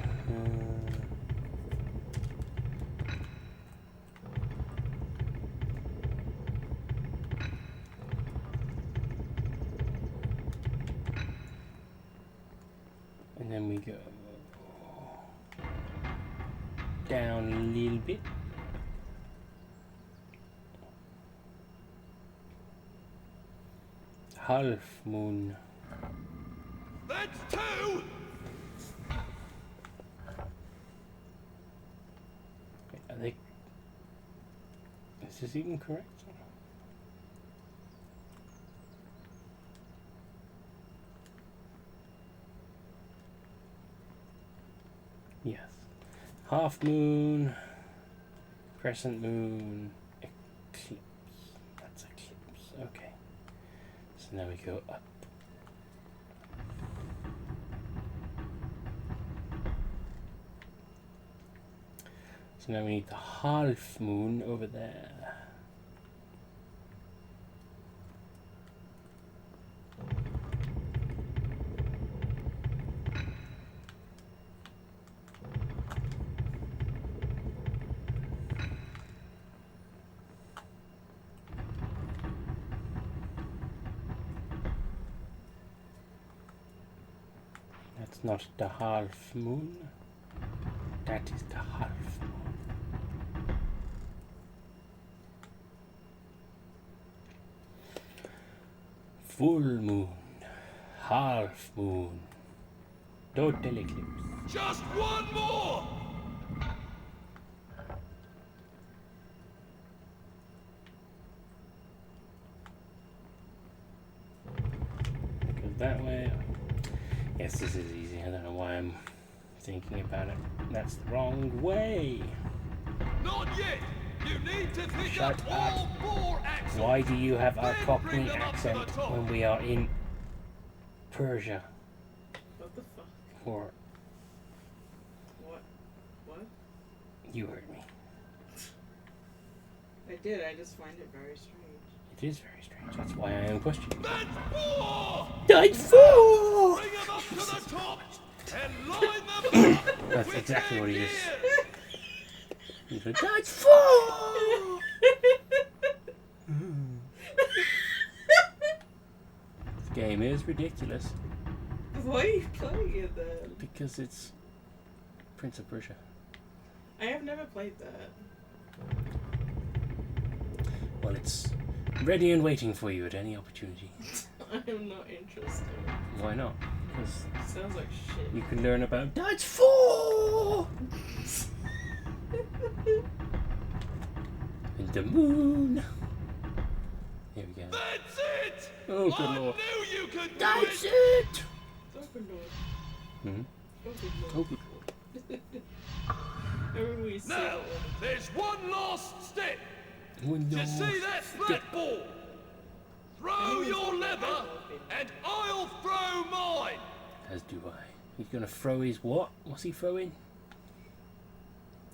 And then we go down a little bit. Half moon. That's 2. Are they? Is this even correct? Yes. Half moon, crescent moon, eclipse. That's eclipse. Okay. So now we go up. So now we need the half moon over there. That's not the half moon. That is the half moon. Full moon, half moon, total eclipse. Just one more! Goes that way. Yes, this is easy. I don't know why I'm thinking about it. That's the wrong way. Not yet! You need to pick Shut up all 4 axles! Why do you have our Then Cockney bring them up to the accent top. when we are in Persia? What the fuck? Or What? What? you heard me. I did. I just find it very strange. It is very strange. That's why I am questioning. That's 4! That's 4! Bring them up to the top and line them up! That's with exactly their what he is. gears. He said, that's 4! This game is ridiculous Why are you playing it then? because it's Prince of Persia. I have never played that. Well, it's ready and waiting for you at any opportunity. I am not interested. Why not? Because It sounds like shit. you can learn about that's 4! And the moon. Here we go. That's it! Oh, good I lord. knew you could do That's it! it! Open door. Hmm? Open door. Oh, good lord. Remember we said Now, that one. there's one last step. Oh, Do no. you see that flat ball? Throw your lever, and I'll throw mine. As do I. He's gonna throw his what? What's he throwing?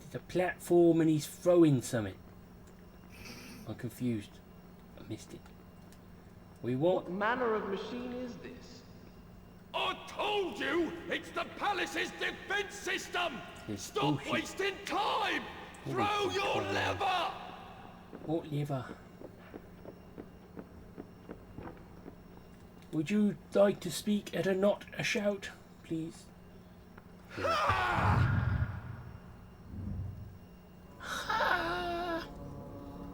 It's a platform and he's throwing something. I'm confused. I missed it. We want. What manner of machine is this? I told you, it's the palace's defense system. This Stop bullshit. wasting time. Holy Throw your crap. lever. What lever? Would you like to speak at a not a shout, please?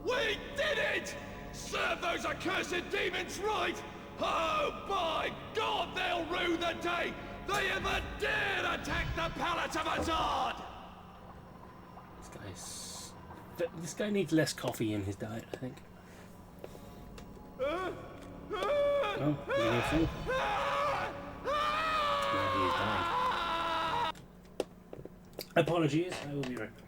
We did it! Serve those accursed demons right! Oh, by God, they'll rue the day they ever dared attack the Palace of Azad! This guy needs less coffee in his diet, I think. Oh, he's gonna fall. Now he is dying. Apologies, I will be right back.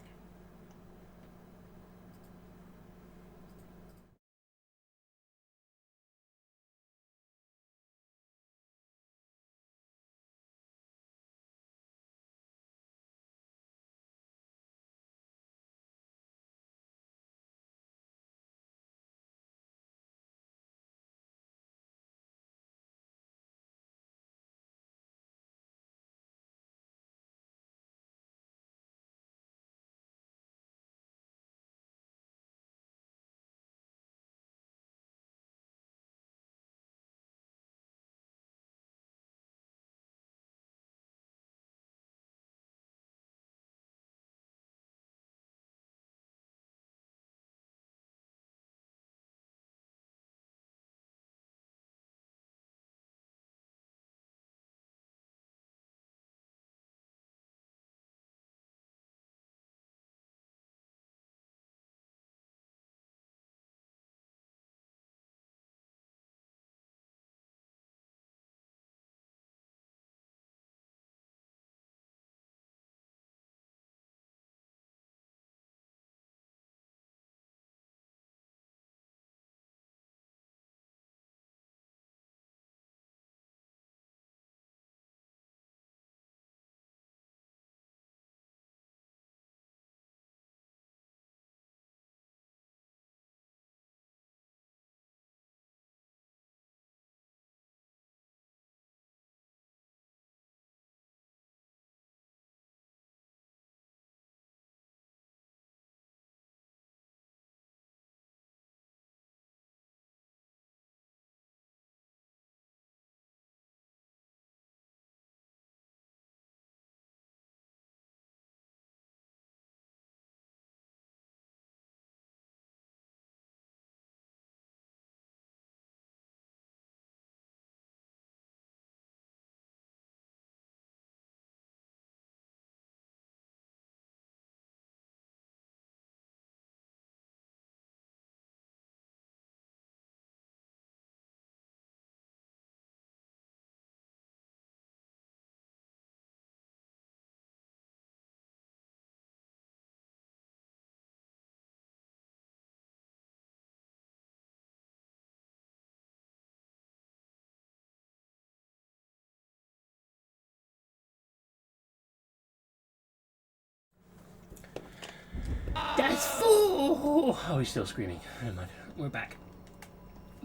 That's four! Oh, he's still screaming. Never mind. We're back.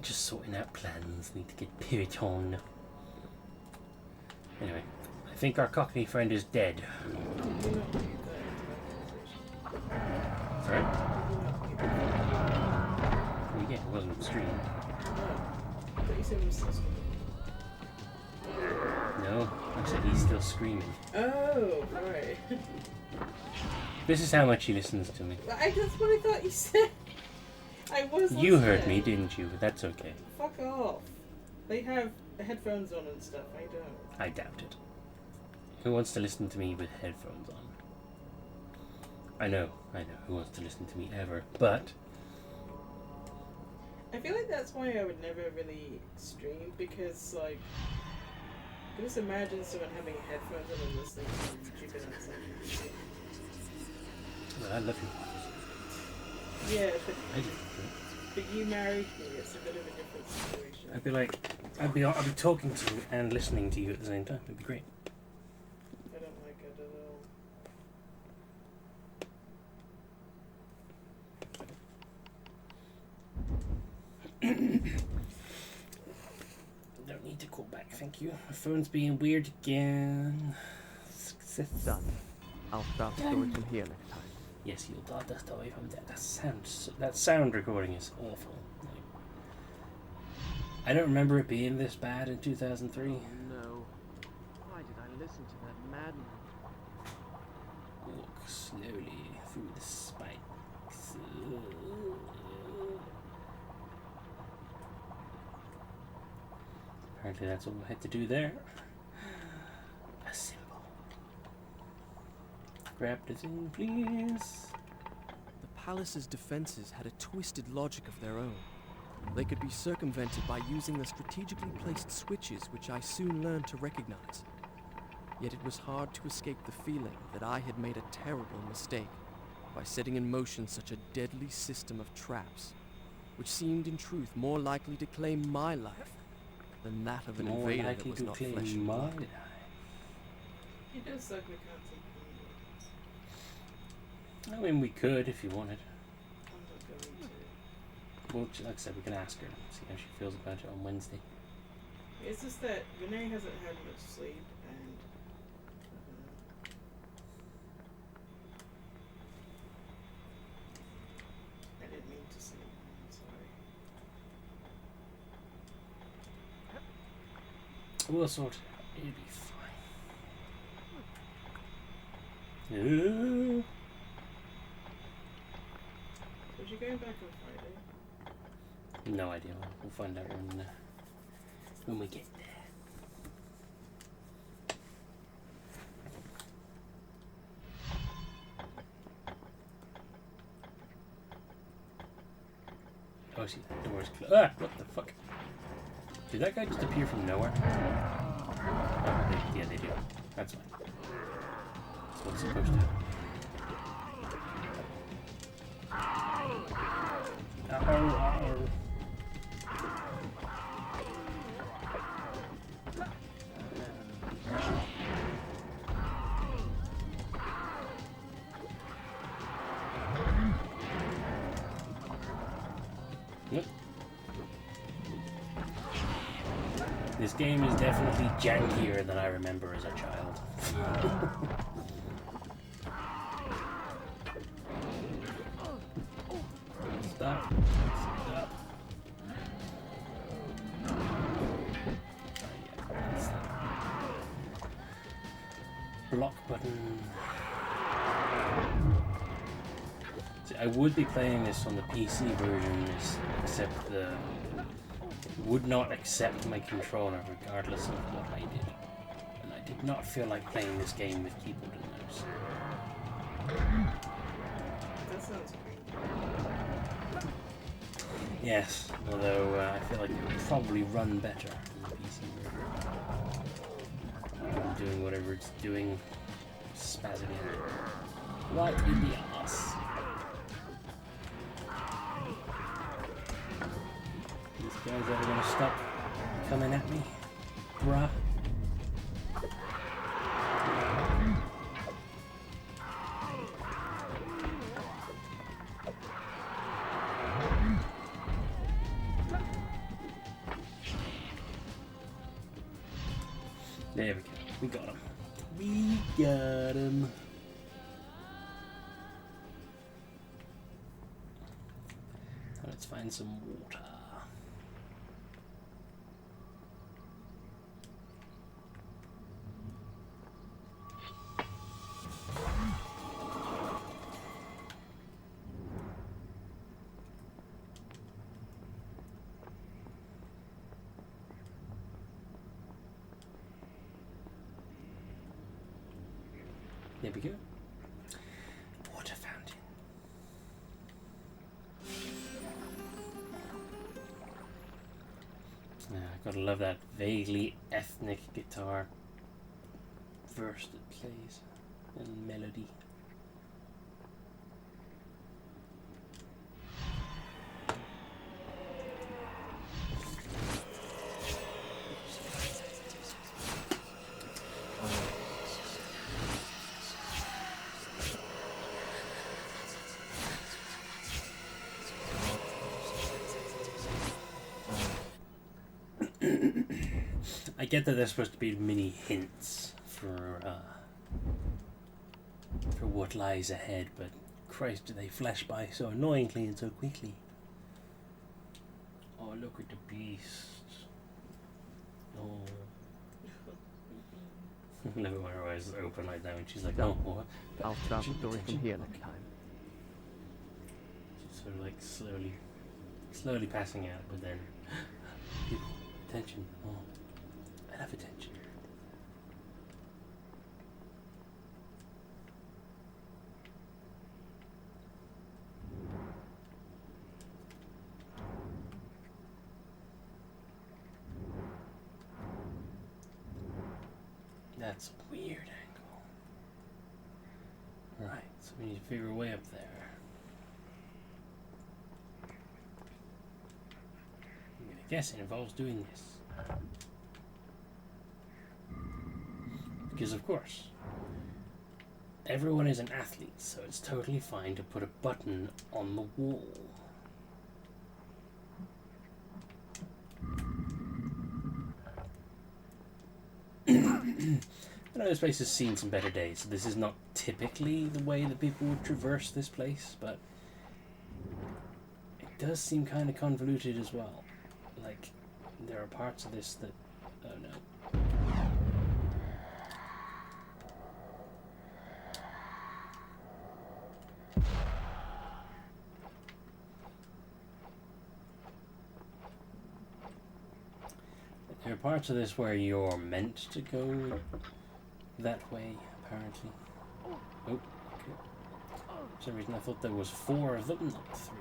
Just sorting out plans. Need to get Piriton. Anyway, I think our Cockney friend is dead. Sorry? Well, yeah, it wasn't streamed. But you said he was still screaming. No, I said he's still screaming. Oh, right. This is how much he listens to me. That's what I thought you said. I was You heard listening. me, didn't you? But that's okay. Fuck off. They have headphones on and stuff. I don't. I doubt it. Who wants to listen to me with headphones on? I know. Who wants to listen to me ever? But I feel like that's why I would never really stream, because, like, just imagine someone having headphones on and listening to YouTube and outside. well, I love you. Yeah, I do. but you married me. It's a bit of a different situation. I'd be talking to you and listening to you at the same time. It'd be great. I don't like it at all. Don't need to call back, thank you. My phone's being weird again. Success. Done. I'll start the story from here next time. Yes, you'll start the story from there. That sound recording is awful. I don't remember it being this bad in 2003. No. Why did I listen to that madman? Walk slowly through the spikes. Apparently that's all I had to do there. A symbol. Grab the thing, please. The palace's defenses had a twisted logic of their own. They could be circumvented by using the strategically placed switches, which I soon learned to recognize. Yet it was hard to escape the feeling that I had made a terrible mistake by setting in motion such a deadly system of traps, which seemed in truth more likely to claim my life than that of an More invader likely that was to not claim flesh and my blood. life. He does suck me content. I mean, we could if you wanted. I'm not going to. Well, like I said, we can ask her, see how she feels about it on Wednesday. It's just that Renee hasn't had much sleep, and I didn't mean to say that. I'm sorry. We'll sort it out. It'll be fine. Was you going back on Friday? No idea. We'll find out when we get there. Oh, see, that door's closed. Ah, what the fuck? Did that guy just appear from nowhere? Oh, yeah, they do. That's fine. That's what it's supposed to. Ow. Yep. This game is definitely jankier than I remember as a child. Stop. Stop. Block button. See, I would be playing this on the PC version, except the would not accept my controller regardless of what I did. And I did not feel like playing this game with keyboard and mouse. That sounds great. Yes, although I feel like it would probably run better in the PC version. Doing whatever it's doing, spazzing out. Right in the ass. These guys ever gonna stop coming at me? Bruh. There we go. We got him. We got him. Let's find some water. There we go. Water fountain. Gotta love that vaguely ethnic guitar verse that plays and melody. I get that there's supposed to be mini hints for what lies ahead, but Christ, do they flash by so annoyingly and so quickly. Oh, look at the beast. Oh. Never mind, her eyes open like that, and she's like, oh, what? I'll start the story from here next time. She's sort of like slowly passing out, but then people, attention. Oh, I love attention. That's a weird angle. Right, so we need to figure a way up there. I'm gonna guess it involves doing this. Because of course, everyone is an athlete, so it's totally fine to put a button on the wall. I know this place has seen some better days, so this is not typically the way that people would traverse this place, but it does seem kind of convoluted as well. Like, there are parts of this that... oh no. There are parts of this where you're meant to go that way, apparently. Oh, okay. For some reason I thought there was 4 of them, not 3.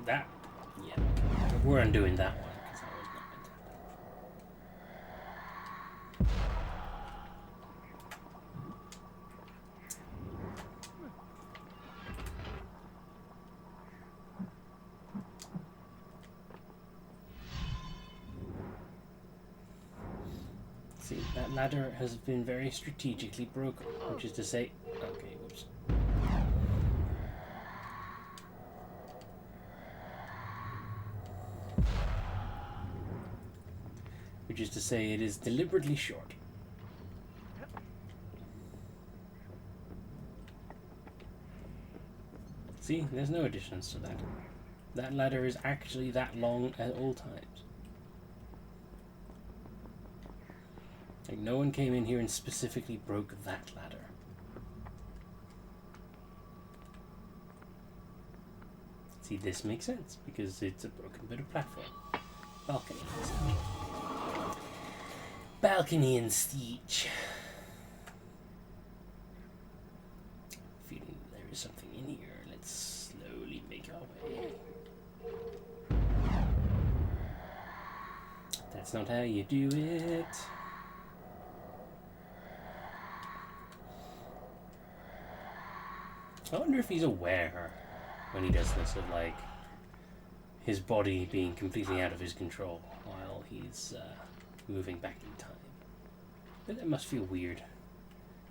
That, yeah. Okay. We're undoing that one, because that was not See, that ladder has been very strategically broken, which is to say... okay, whoops. Which is to say it is deliberately short. See, there's no additions to that. That ladder is actually that long at all times. Like, no one came in here and specifically broke that ladder. See, this makes sense, because it's a broken bit of platform. Balcony. Balcony and siege. Feeling there is something in here. Let's slowly make our way. That's not how you do it. I wonder if he's aware when he does this of, like, his body being completely out of his control while he's moving back in time. But that must feel weird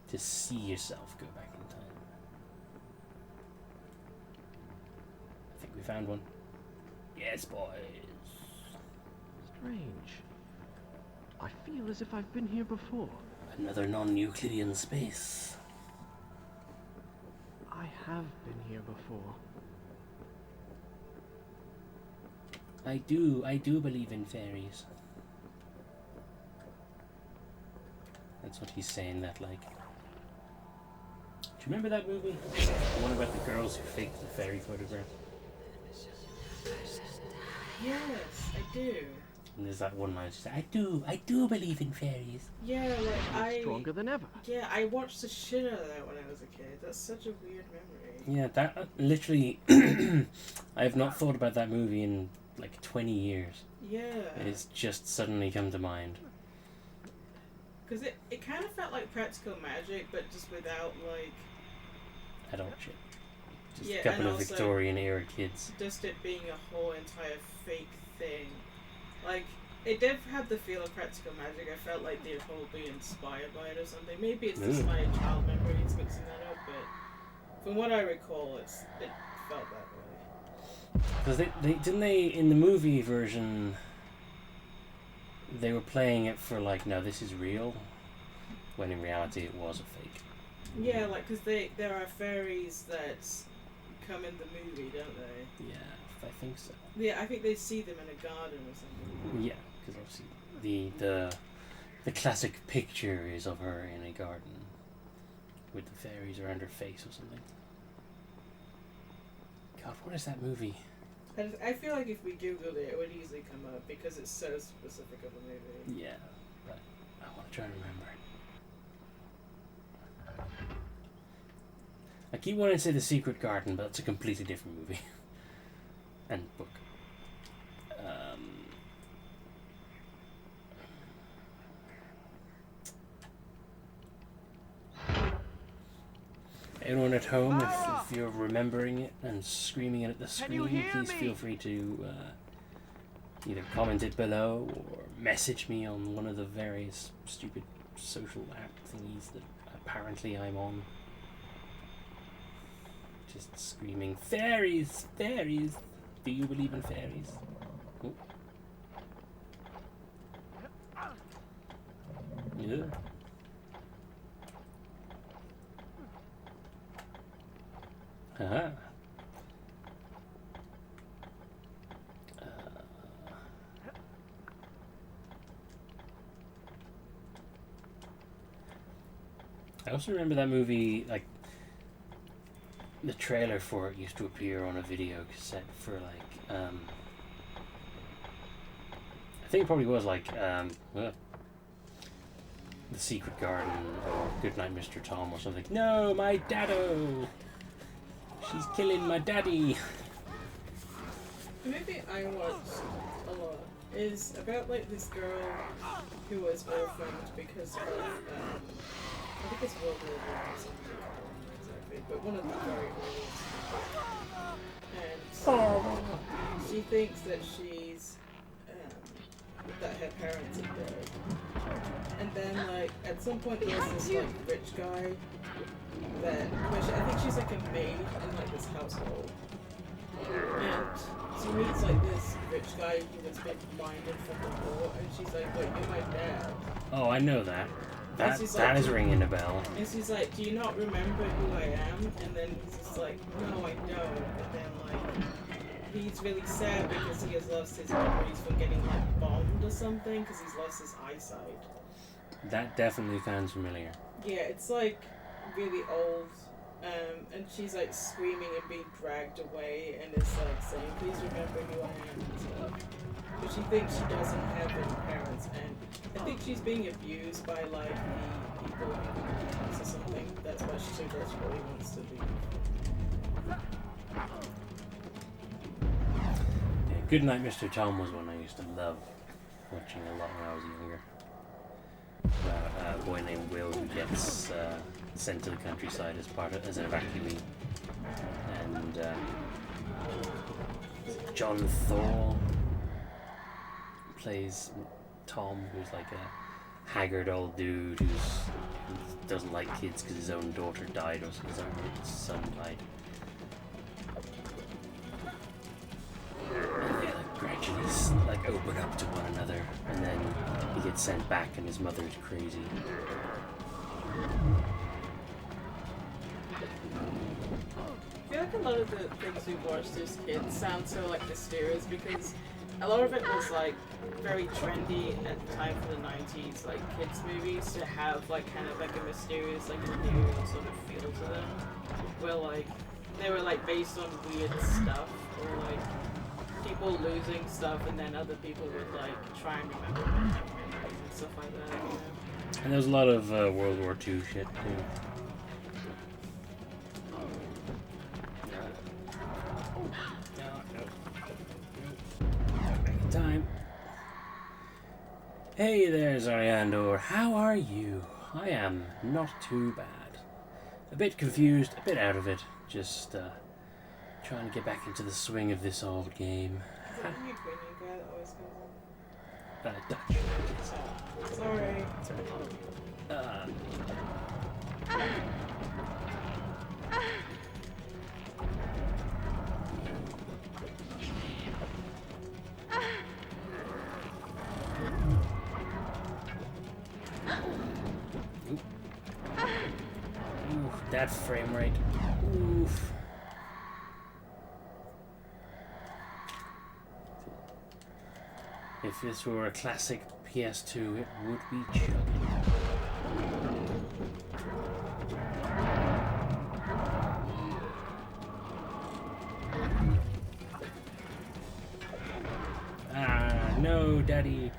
to see yourself go back in time. I think we found one. Yes, boys. strange. I feel as if I've been here before. Another non-Euclidean space. I have been here before. I do believe in fairies. That's what he's saying, that like. Do you remember that movie? The one about the girls who faked the fairy photograph? Yes, I do. And there's that one line, she's like, I do believe in fairies. Yeah, like Stronger than ever. Yeah, I watched the shit out of that when I was a kid. That's such a weird memory. Yeah, that literally, I have not thought about that movie in like 20 years. Yeah. It's just suddenly come to mind. Because it kind of felt like practical magic, but just without like... Adult shit. Just Yeah, a couple and of also Victorian era kids. just it being a whole entire fake thing. Like, it did have the feel of practical magic. I felt like they'd probably inspired by it or something. Maybe it's just my child memory that's mixing that up, but from what I recall, it felt that way. Because they didn't they, in the movie version, they were playing it for like, no, this is real, when in reality it was a fake. Yeah, like, because there are fairies that come in the movie, don't they? Yeah, I think so. Yeah, I think they see them in a garden or something. Yeah, because obviously the classic picture is of her in a garden with the fairies around her face or something. God, what is that movie? I feel like if we googled it, it would easily come up because it's so specific of a movie. Yeah, but I want to try and remember it. I keep wanting to say The Secret Garden, but it's a completely different movie and book. Anyone at home, if you're remembering it and screaming it at the screen, please feel free to either comment it below or message me on one of the various stupid social app thingies that apparently I'm on. Just screaming, fairies! Fairies! Do you believe in fairies? Oh. Yeah. Haha. I also remember that movie, like, the trailer for it used to appear on a video cassette for, like, I think it probably was, like, The Secret Garden or Goodnight Mr. Tom or something. No, my daddo! She's killing my daddy! The movie I watched a lot is about, like, this girl who was orphaned because of, I think it's World War I or something, I don't remember exactly, but one of the very earliest. And she thinks that she's, that her parents are dead. And then, like, at some point there's this, like, rich guy that, I think she's, like, a maid in, like, this household. And she meets, like, this rich guy who has been blinded from the war, and she's like, wait, you're my dad. Oh, I know that. That like, is ringing a bell. And she's like, do you not remember who I am? And then he's just like, no, I don't. And then, like, he's really sad because he has lost his memories from getting, like, bombed or something, because he's lost his eyesight. That definitely sounds familiar. Yeah, it's, like, really old. And she's, like, screaming and being dragged away, and it's, like, saying, please remember who I am and stuff. But she thinks she doesn't have any parents, and I think she's being abused by, like, the people in the house or something. That's why she so desperately wants to leave. Yeah, Goodnight Mr. Tom was one I used to love watching a lot when I was younger. About a boy named Will who gets sent to the countryside as an evacuee, and John Thor plays Tom, who's like a haggard old dude who doesn't like kids because his own daughter died or his own son died. And they like gradually just like open up to one another, and then he gets sent back and his mother's crazy. I feel like a lot of the things we watched as kids sound so like mysterious because a lot of it was like very trendy at the time for the 90s, like kids movies to have like kind of like a mysterious, like ethereal sort of feel to them, where like they were like based on weird stuff or like people losing stuff and then other people would like try and remember memories and stuff like that, you know. And there's a lot of World War II shit too. Time. Hey there, Zariandor. How are you? I am not too bad. A bit confused, a bit out of it. Just trying to get back into the swing of this old game. Is that the Ukrainian guy that always comes on? Dutch. Sorry. Oof, that frame rate. Oof. If this were a classic PS2, it would be chugging. Ah, no, Daddy.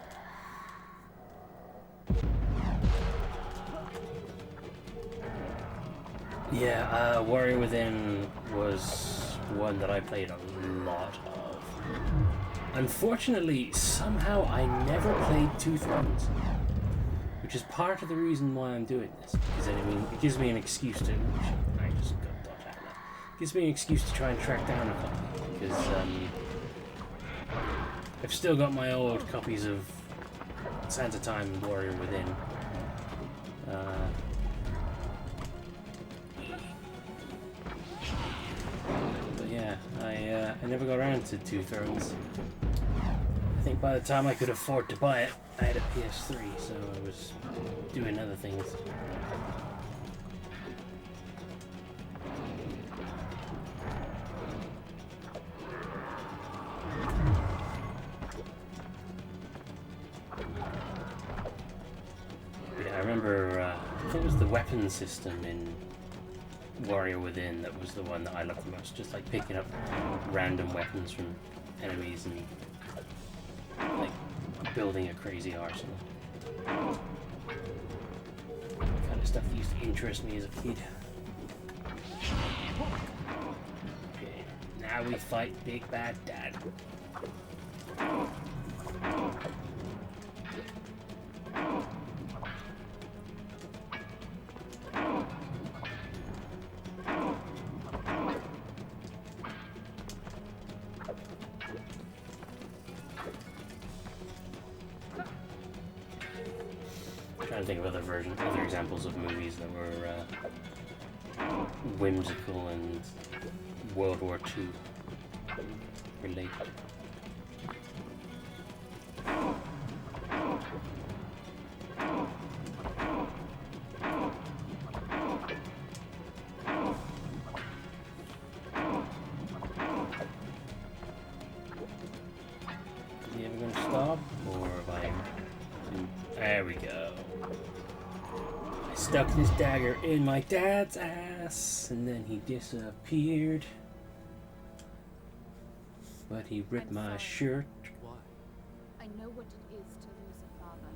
Yeah, Warrior Within was one that I played a lot of. Unfortunately, somehow I never played Two Thrones, which is part of the reason why I'm doing this. Because I mean, it gives me an excuse to. I just got dodge out of that. It gives me an excuse to try and track down a copy because I've still got my old copies of Sands of Time and Warrior Within. But yeah, I never got around to Two Thrones. I think by the time I could afford to buy it, I had a PS3, so I was doing other things. Yeah, I remember, I think it was the weapon system in Warrior Within that was the one that I loved the most. Just like picking up random weapons from enemies and like building a crazy arsenal. The kind of stuff that used to interest me as a kid. Okay, now we fight Big Bad Dad. Trying to think of other examples of movies that were whimsical and World War II related. Is he ever going to stop, or have I? There we go. I stuck this dagger in my dad's ass, and then he disappeared. But he ripped I'm my sorry. shirt. Why? I know what it is to lose a father.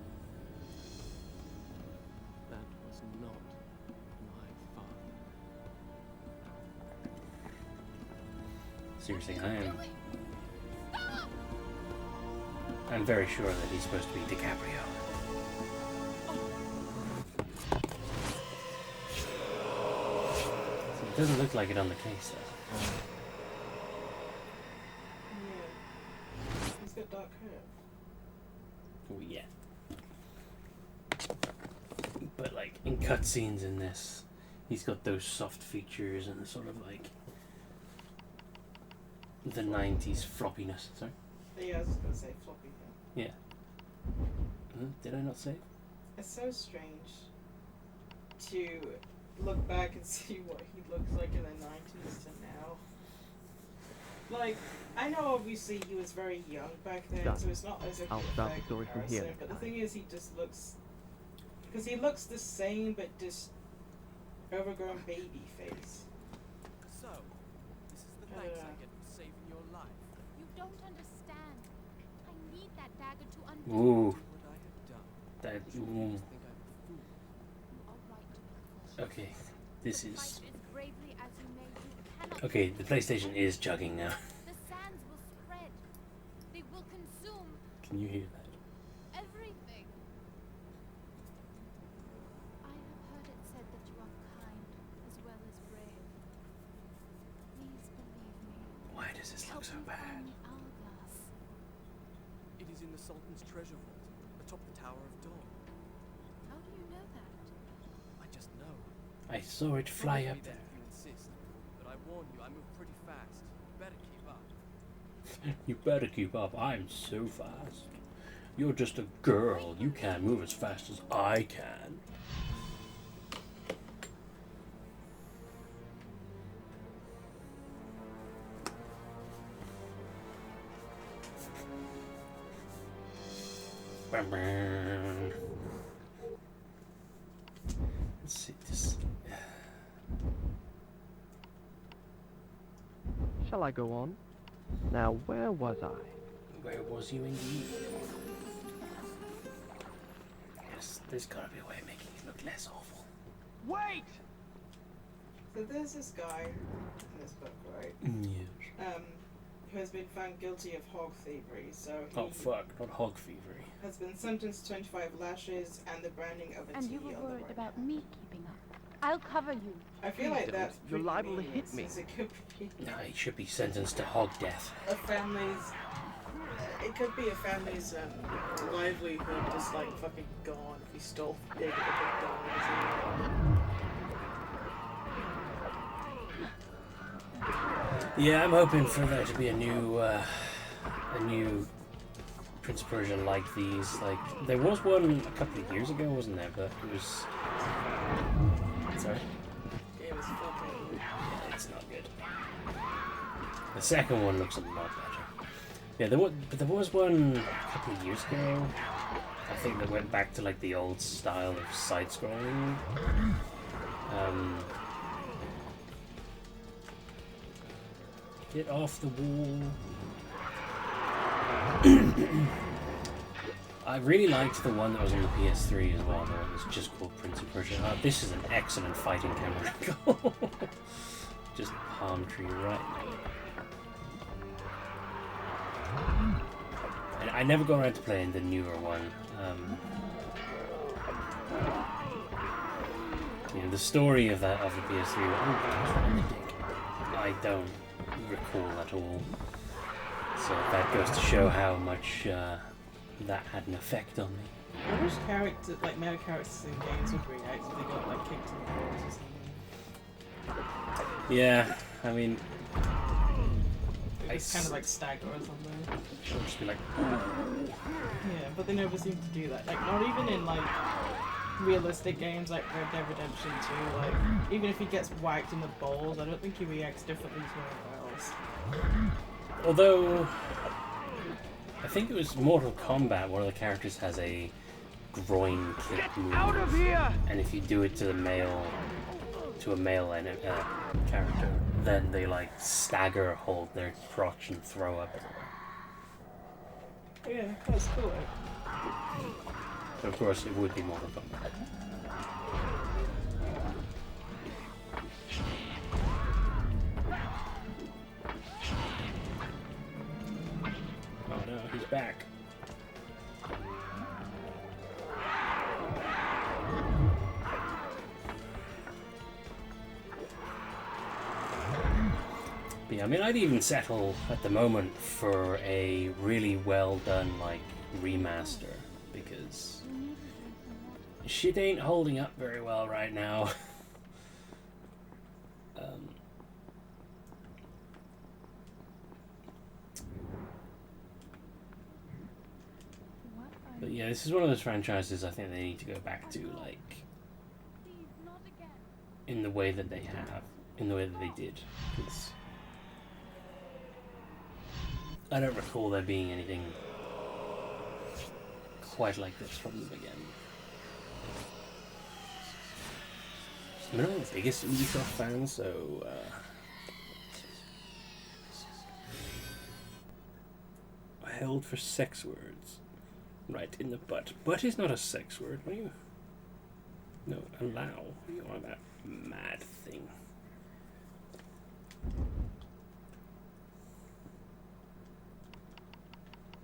That was not my father. Seriously, I'm very sure that he's supposed to be DiCaprio. So it doesn't look like it on the case, though. Yeah. He's got dark hair. Oh, yeah. But, like, in cutscenes in this, he's got those soft features and the sort of, like, the 90s floppiness. Sorry? Yeah, I was just gonna say floppy thing. Yeah. Did I not say? It's so strange to look back and see what he looks like in the 90s to now. Like, I know obviously he was very young back then, Done. so it's not as if I'll a start fair the story from here comparison, next but the time. thing is, he just looks... Because he looks the same, but just overgrown baby face. So, this is the thanks I get for saving your life. You don't understand. I need that dagger to undo. Ooh. What I have done. That. You Ooh. just think I'm a fool. All right. Okay. This But is. fight as bravely as you may, you cannot. Okay, the PlayStation is chugging now. The sands will spread. They will consume Can you hear that? everything. I have heard it said that you are kind as well as brave. Please believe me. Why does this look Help so me bad? find the hourglass. It is in the Sultan's treasure vault, atop the Tower of Dawn. How do you know that? I just know. I saw it fly Follow up me then there. if you insist. But I warn you, I move pretty fast. You better keep up. You better keep up. I'm so fast. You're just a girl. You can't move as fast as I can. Let's see this. Shall I go on? Now, where was I? Where was you indeed? Yes, there's gotta be a way of making it look less awful. Wait! So there's this guy in this book, right? Yes. Who has been found guilty of hog thievery. So he Oh fuck, not hog thievery. has been sentenced to 25 lashes and the branding of a And T you were on the worried right about hand. me keeping up. I'll cover you. I feel Please like don't. that's You're pretty liable to mean, hit me. since it could be No, he should be sentenced to hog death. a family's. It could be a family's livelihood just like fucking gone if he stole big dollars. Yeah, I'm hoping for there to be a new Prince of Persia like these. Like there was one a couple of years ago, wasn't there? But it was. Sorry. Game is fucking. Yeah, it's not good. The second one looks a lot better. Yeah, but there was one a couple of years ago. I think that went back to like the old style of side-scrolling. Get off the wall. I really liked the one that was on the PS3 as well, though. It was just called Prince of Persia. This is an excellent fighting camera angle. Just palm tree right now. And I never go around to playing the newer one. You know, the story of the PS3. I don't recall at all. So that goes to show how much that had an effect on me. I wish characters, like male characters in games would react if they got like kicked in the balls or something. Yeah, I mean, It's kind of like stagger or something. I'll just be like, Yeah, but they never seem to do that. Like, not even in like realistic games like Red Dead Redemption 2. Like, even if he gets whacked in the balls, I don't think he reacts differently to anyone else. although I think it was Mortal Kombat. One of the characters has a groin kick move, Out of here! and if you do it to a male character, then they like stagger, hold their crotch, and throw up everywhere. Yeah, that's cool. So of course, it would be Mortal Kombat. Oh no, he's back. But yeah, I mean, I'd even settle at the moment for a really well done, like, remaster, because shit ain't holding up very well right now. yeah, this is one of those franchises I think they need to go back to, like, Please, not again. in the way that they have, in the way that they did. Because I don't recall there being anything quite like this from them again. I'm not the biggest Ubisoft fan, so held for sex words. Right in the butt. Butt is not a sex word. What are you? No, allow. What are you on about? Mad thing.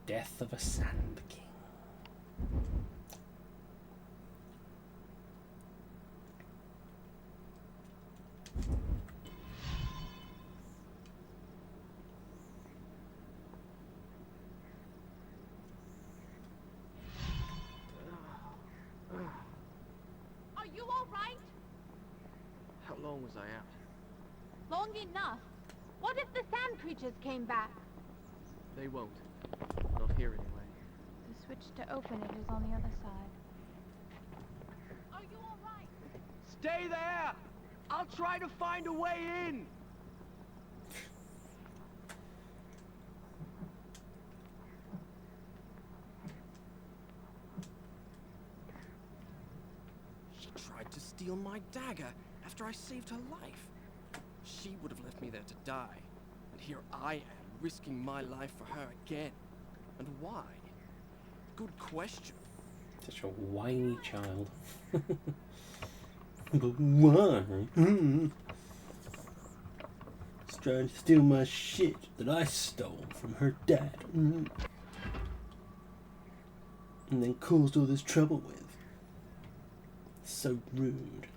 Death of a Sand King. Are you all right? How long was I out? Long enough. What if the sand creatures came back? They won't. Not here anyway. The switch to open it is on the other side. Are you all right? Stay there! I'll try to find a way in! She tried to steal my dagger after I saved her life. She would have left me there to die. And here I am, risking my life for her again. And why? Good question. Such a whiny child. But why? She's trying to steal my shit that I stole from her dad. And then caused all this trouble with. So rude.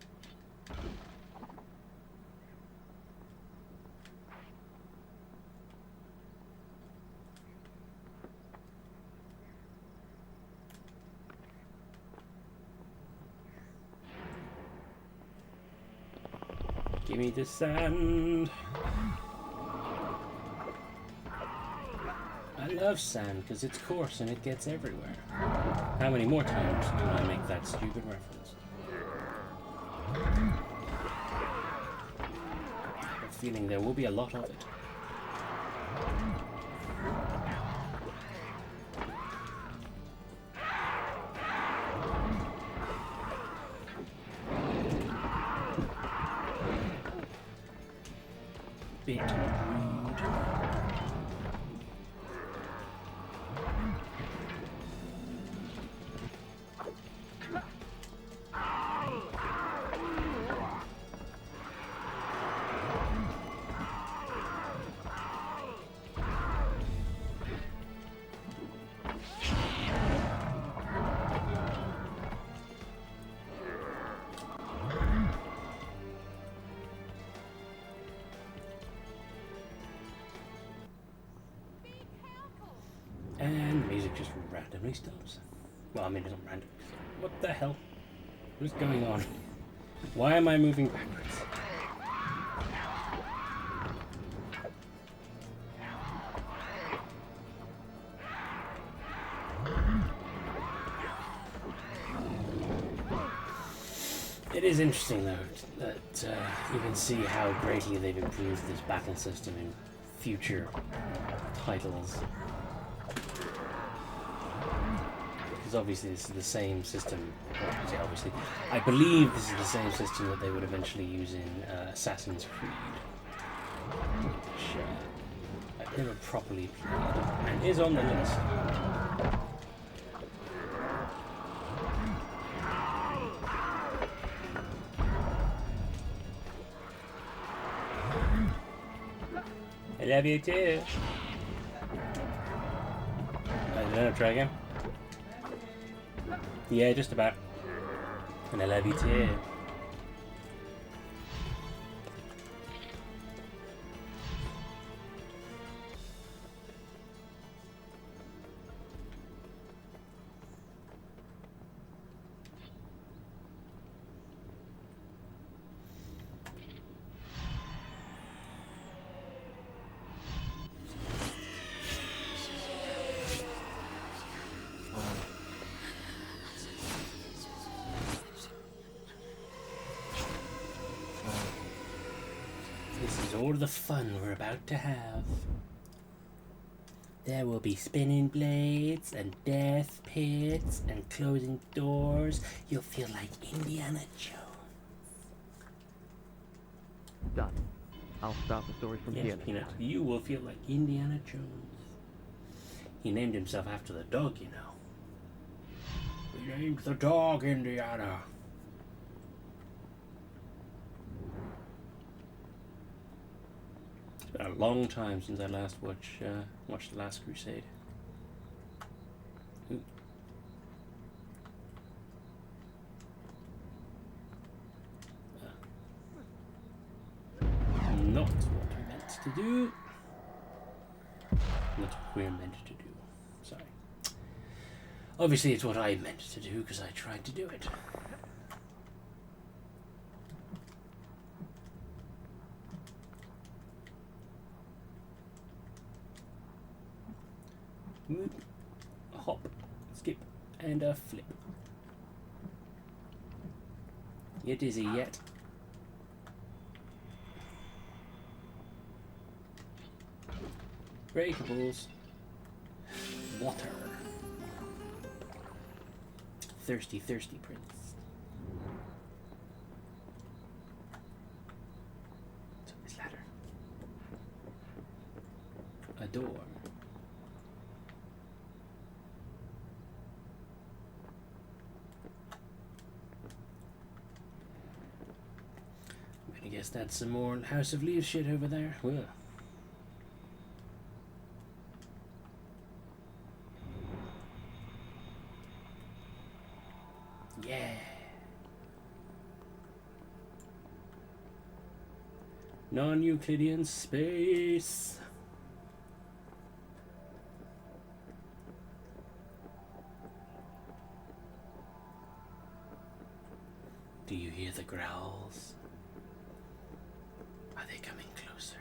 Give me the sand. I love sand because it's coarse and it gets everywhere. How many more times do I make that stupid reference? I have a feeling there will be a lot of it. Bit rude. And the music just randomly stops. Well, I mean, it's not random. What the hell? What is going on? Why am I moving backwards? It is interesting, though, that you can see how greatly they've improved this battle system in future titles. Because obviously this is the same system, well, I say obviously, I believe this is the same system that they would eventually use in Assassin's Creed, which I've never properly played, and is on the list. I love you too. I don't know, try again. Yeah, just about. And I love you too. This is all the fun we're about to have. There will be spinning blades and death pits and closing doors. You'll feel like Indiana Jones. Done. I'll start the story from Yes, here. Peanut, you will feel like Indiana Jones. He named himself after the dog, you know. We named the dog Indiana. It's been a long time since I last watched The Last Crusade. Ooh. Not what I meant to do. Not what we're meant to do. Sorry. Obviously, it's what I meant to do because I tried to do it. Whoop, a hop, skip, and a flip. You dizzy yet? Breakables. Water. Thirsty, thirsty prince. So this ladder. A door. I'm gonna guess that's some more House of Leaves shit over there. Ugh. Yeah. Non-Euclidean space. Do you hear the growls? Are they coming closer?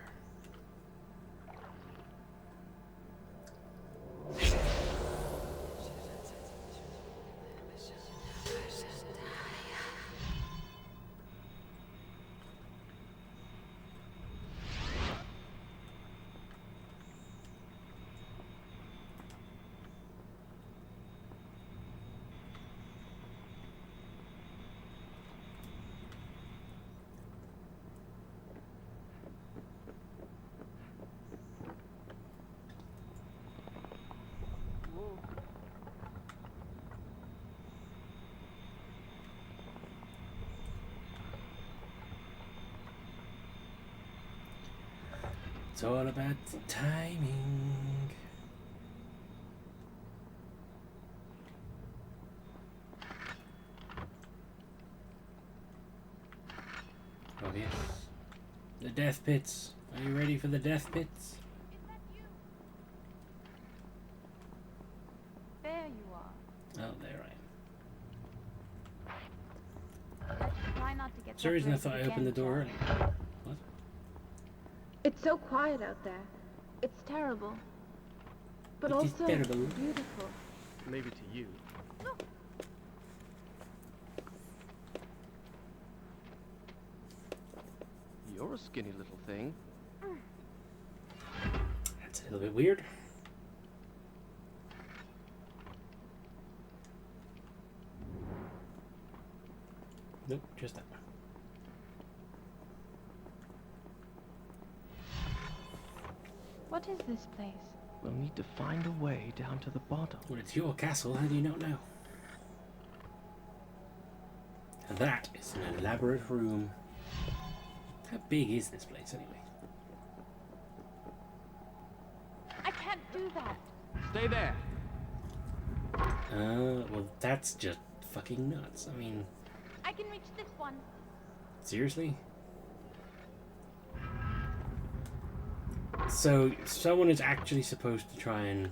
It's all about timing. Oh yes. The death pits. Are you ready for the death pits? Is that you? There you are. Oh, there I am. Let's try not to get For some reason I separated thought I opened the again, door shall we? earlier. What? It's so quiet out there. It's terrible. But It is also terrible. beautiful. Maybe to you. You're a skinny little thing. That's a little bit weird. Nope, just that one. What is this place? We'll need to find a way down to the bottom. Well, it's your castle, how do you not know? And that is an elaborate room. How big is this place, anyway? I can't do that. Stay there. Well, that's just fucking nuts. I mean, I can reach this one. seriously? So, someone is actually supposed to try and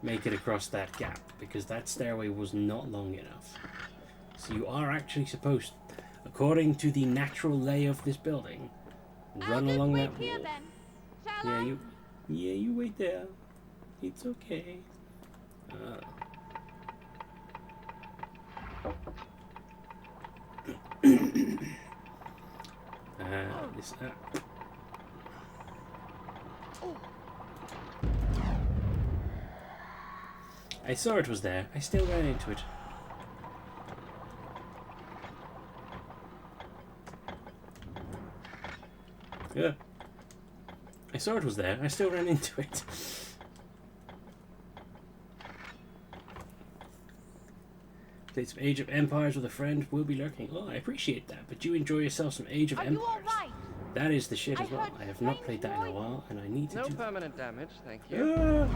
make it across that gap, because that stairway was not long enough. So you are actually supposed, according to the natural lay of this building, run I'll along just that wait here wall. then. Shall I? You wait there. It's okay. This. I saw it was there. I still ran into it. Yeah. I saw it was there. I still ran into it. Played some Age of Empires with a friend. Will be lurking. Oh, I appreciate that. But you enjoy yourself some Age of Are Empires. you alright? That is the shit I as well. heard I have not strange played that in a while, and I need to No do. permanent damage, thank you.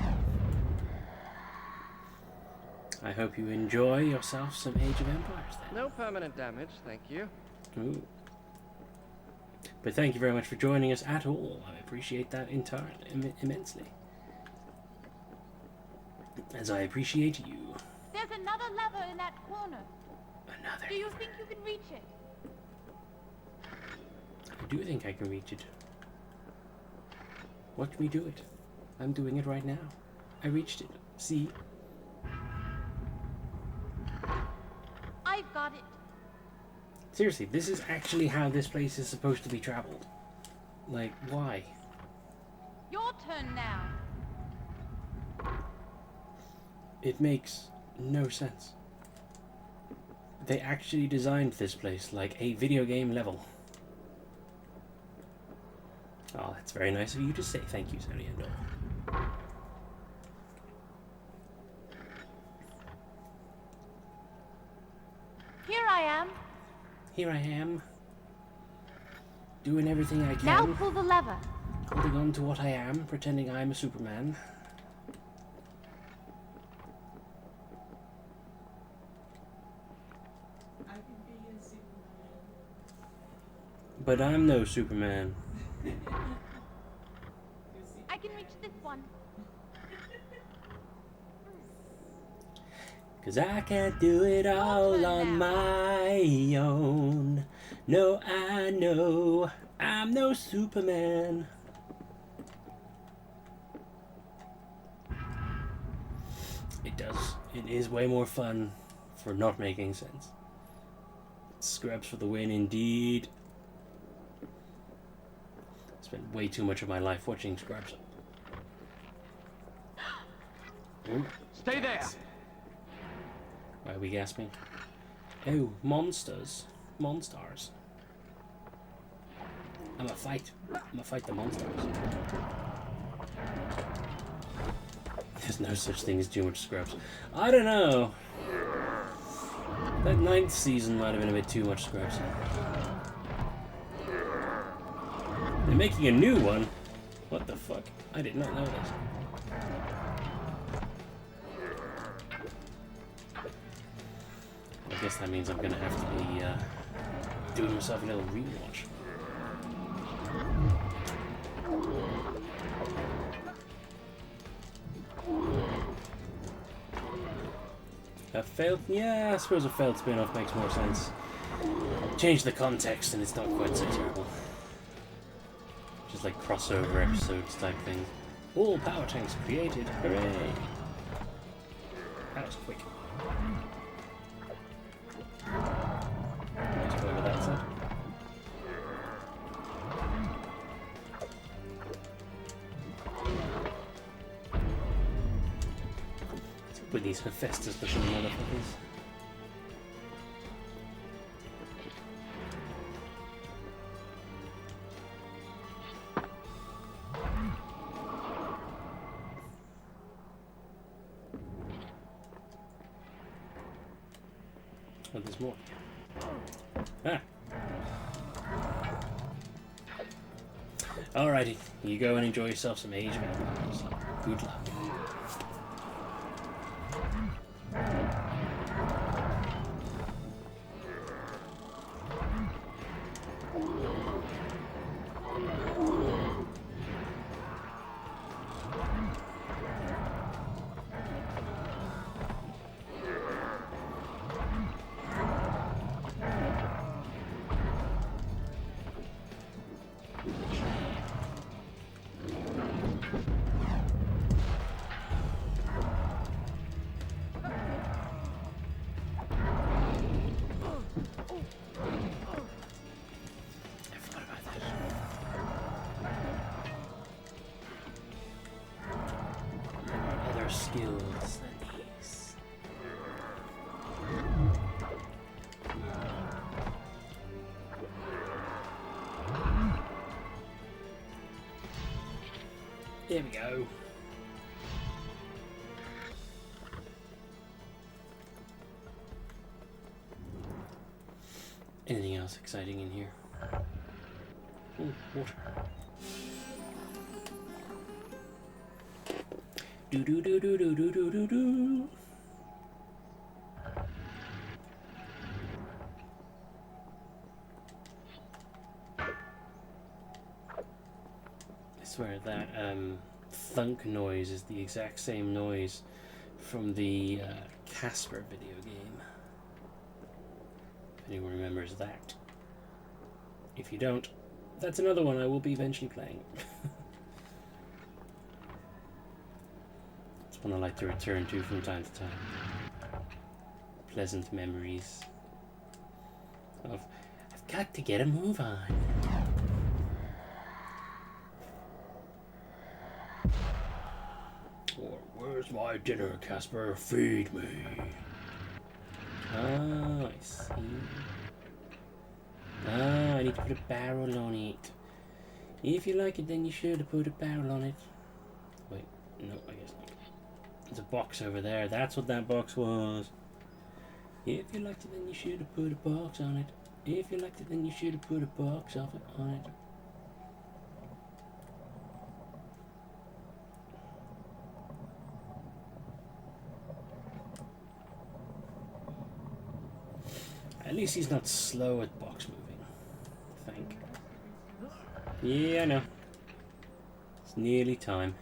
I hope you enjoy yourself some Age of Empires then. No permanent damage, thank you. Ooh. But thank you very much for joining us at all. I appreciate that entirely, immensely. As I appreciate you. There's another lever in that corner. Another. Do you think you can reach it? I do think I can reach it. Watch me do it. I'm doing it right now. I reached it. See? I've got it. Seriously, this is actually how this place is supposed to be traveled. Like, why? Your turn now. It makes no sense. They actually designed this place like a video game level. Oh, that's very nice of you to say. Thank you, Sony and all. Here I am. Here I am. Doing everything I can. Now pull the lever. Holding on to what I am, pretending I'm a Superman. But I'm no Superman. I can reach this one. 'Cause I can't do it all on my own. No, I know I'm no Superman. It is way more fun for not making sense. Scrubs for the win, indeed. Spent way too much of my life watching Scrubs. Ooh. Stay there! Why are we gasping? Oh, monsters. Monsters. I'm gonna fight the monsters. There's no such thing as too much Scrubs. I don't know. That 9th season might have been a bit too much Scrubs. They're making a new one? What the fuck? I did not know this. I guess that means I'm gonna have to be doing myself a little rewatch. A failed? Yeah, I suppose a failed spin-off makes more sense. Change the context and it's not quite so terrible. Just like crossover episodes type thing. All power tanks created. Hooray! That was quick. Nice whatever that said. What's up with these Hephaestus looking motherfuckers? Oh, there's more. Ah. Alrighty, you go and enjoy yourself some Age of Empires. Good luck. kills than these. There we go. Anything else exciting in here? Oh, water. Do do do do do do do do do. I swear that thunk noise is the exact same noise from the Casper video game. If anyone remembers that. If you don't, that's another one I will be eventually playing. It's one I like to return to from time to time. Pleasant memories of, I've got to get a move on. Or, where's my dinner, Casper? Feed me. Oh, I see. Ah, I need to put a barrel on it. If you like it, then you should have put a barrel on it. Wait, no, I guess not. There's a box over there. That's what that box was. If you liked it, then you should have put a box on it. If you liked it, then you should have put a box of it on it. At least he's not slow at box moving, I think. Yeah, I know. It's nearly time.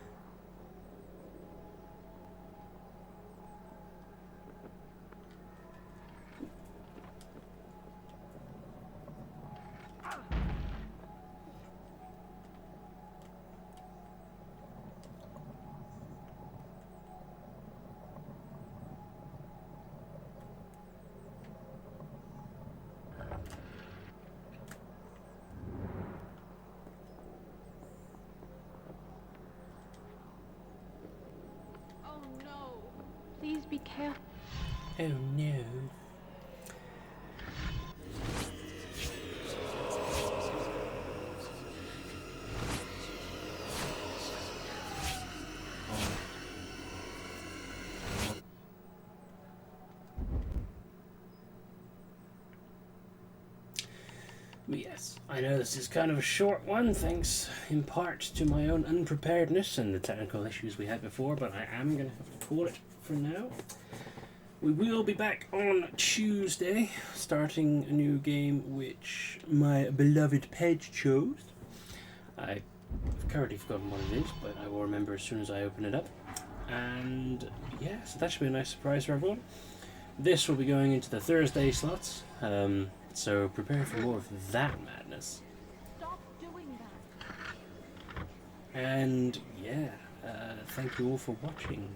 Oh no. Please be careful. Oh no. But yes, I know this is kind of a short one, thanks in part to my own unpreparedness and the technical issues we had before, but I am going to have to call it for now. We will be back on Tuesday, starting a new game which my beloved Pedge chose. I've currently forgotten what it is, but I will remember as soon as I open it up. And yeah, so that should be a nice surprise for everyone. This will be going into the Thursday slots, so prepare for more of that madness. Stop doing that. And yeah, thank you all for watching.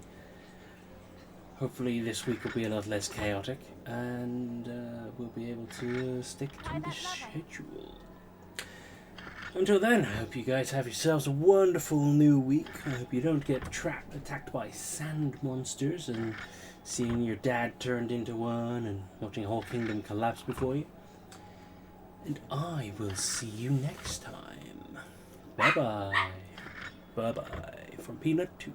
Hopefully this week will be a lot less chaotic, and we'll be able to stick to the schedule. Until then, I hope you guys have yourselves a wonderful new week. I hope you don't get attacked by sand monsters and seeing your dad turned into one and watching a whole kingdom collapse before you. And I will see you next time. Bye bye. Bye bye from Peanut 2.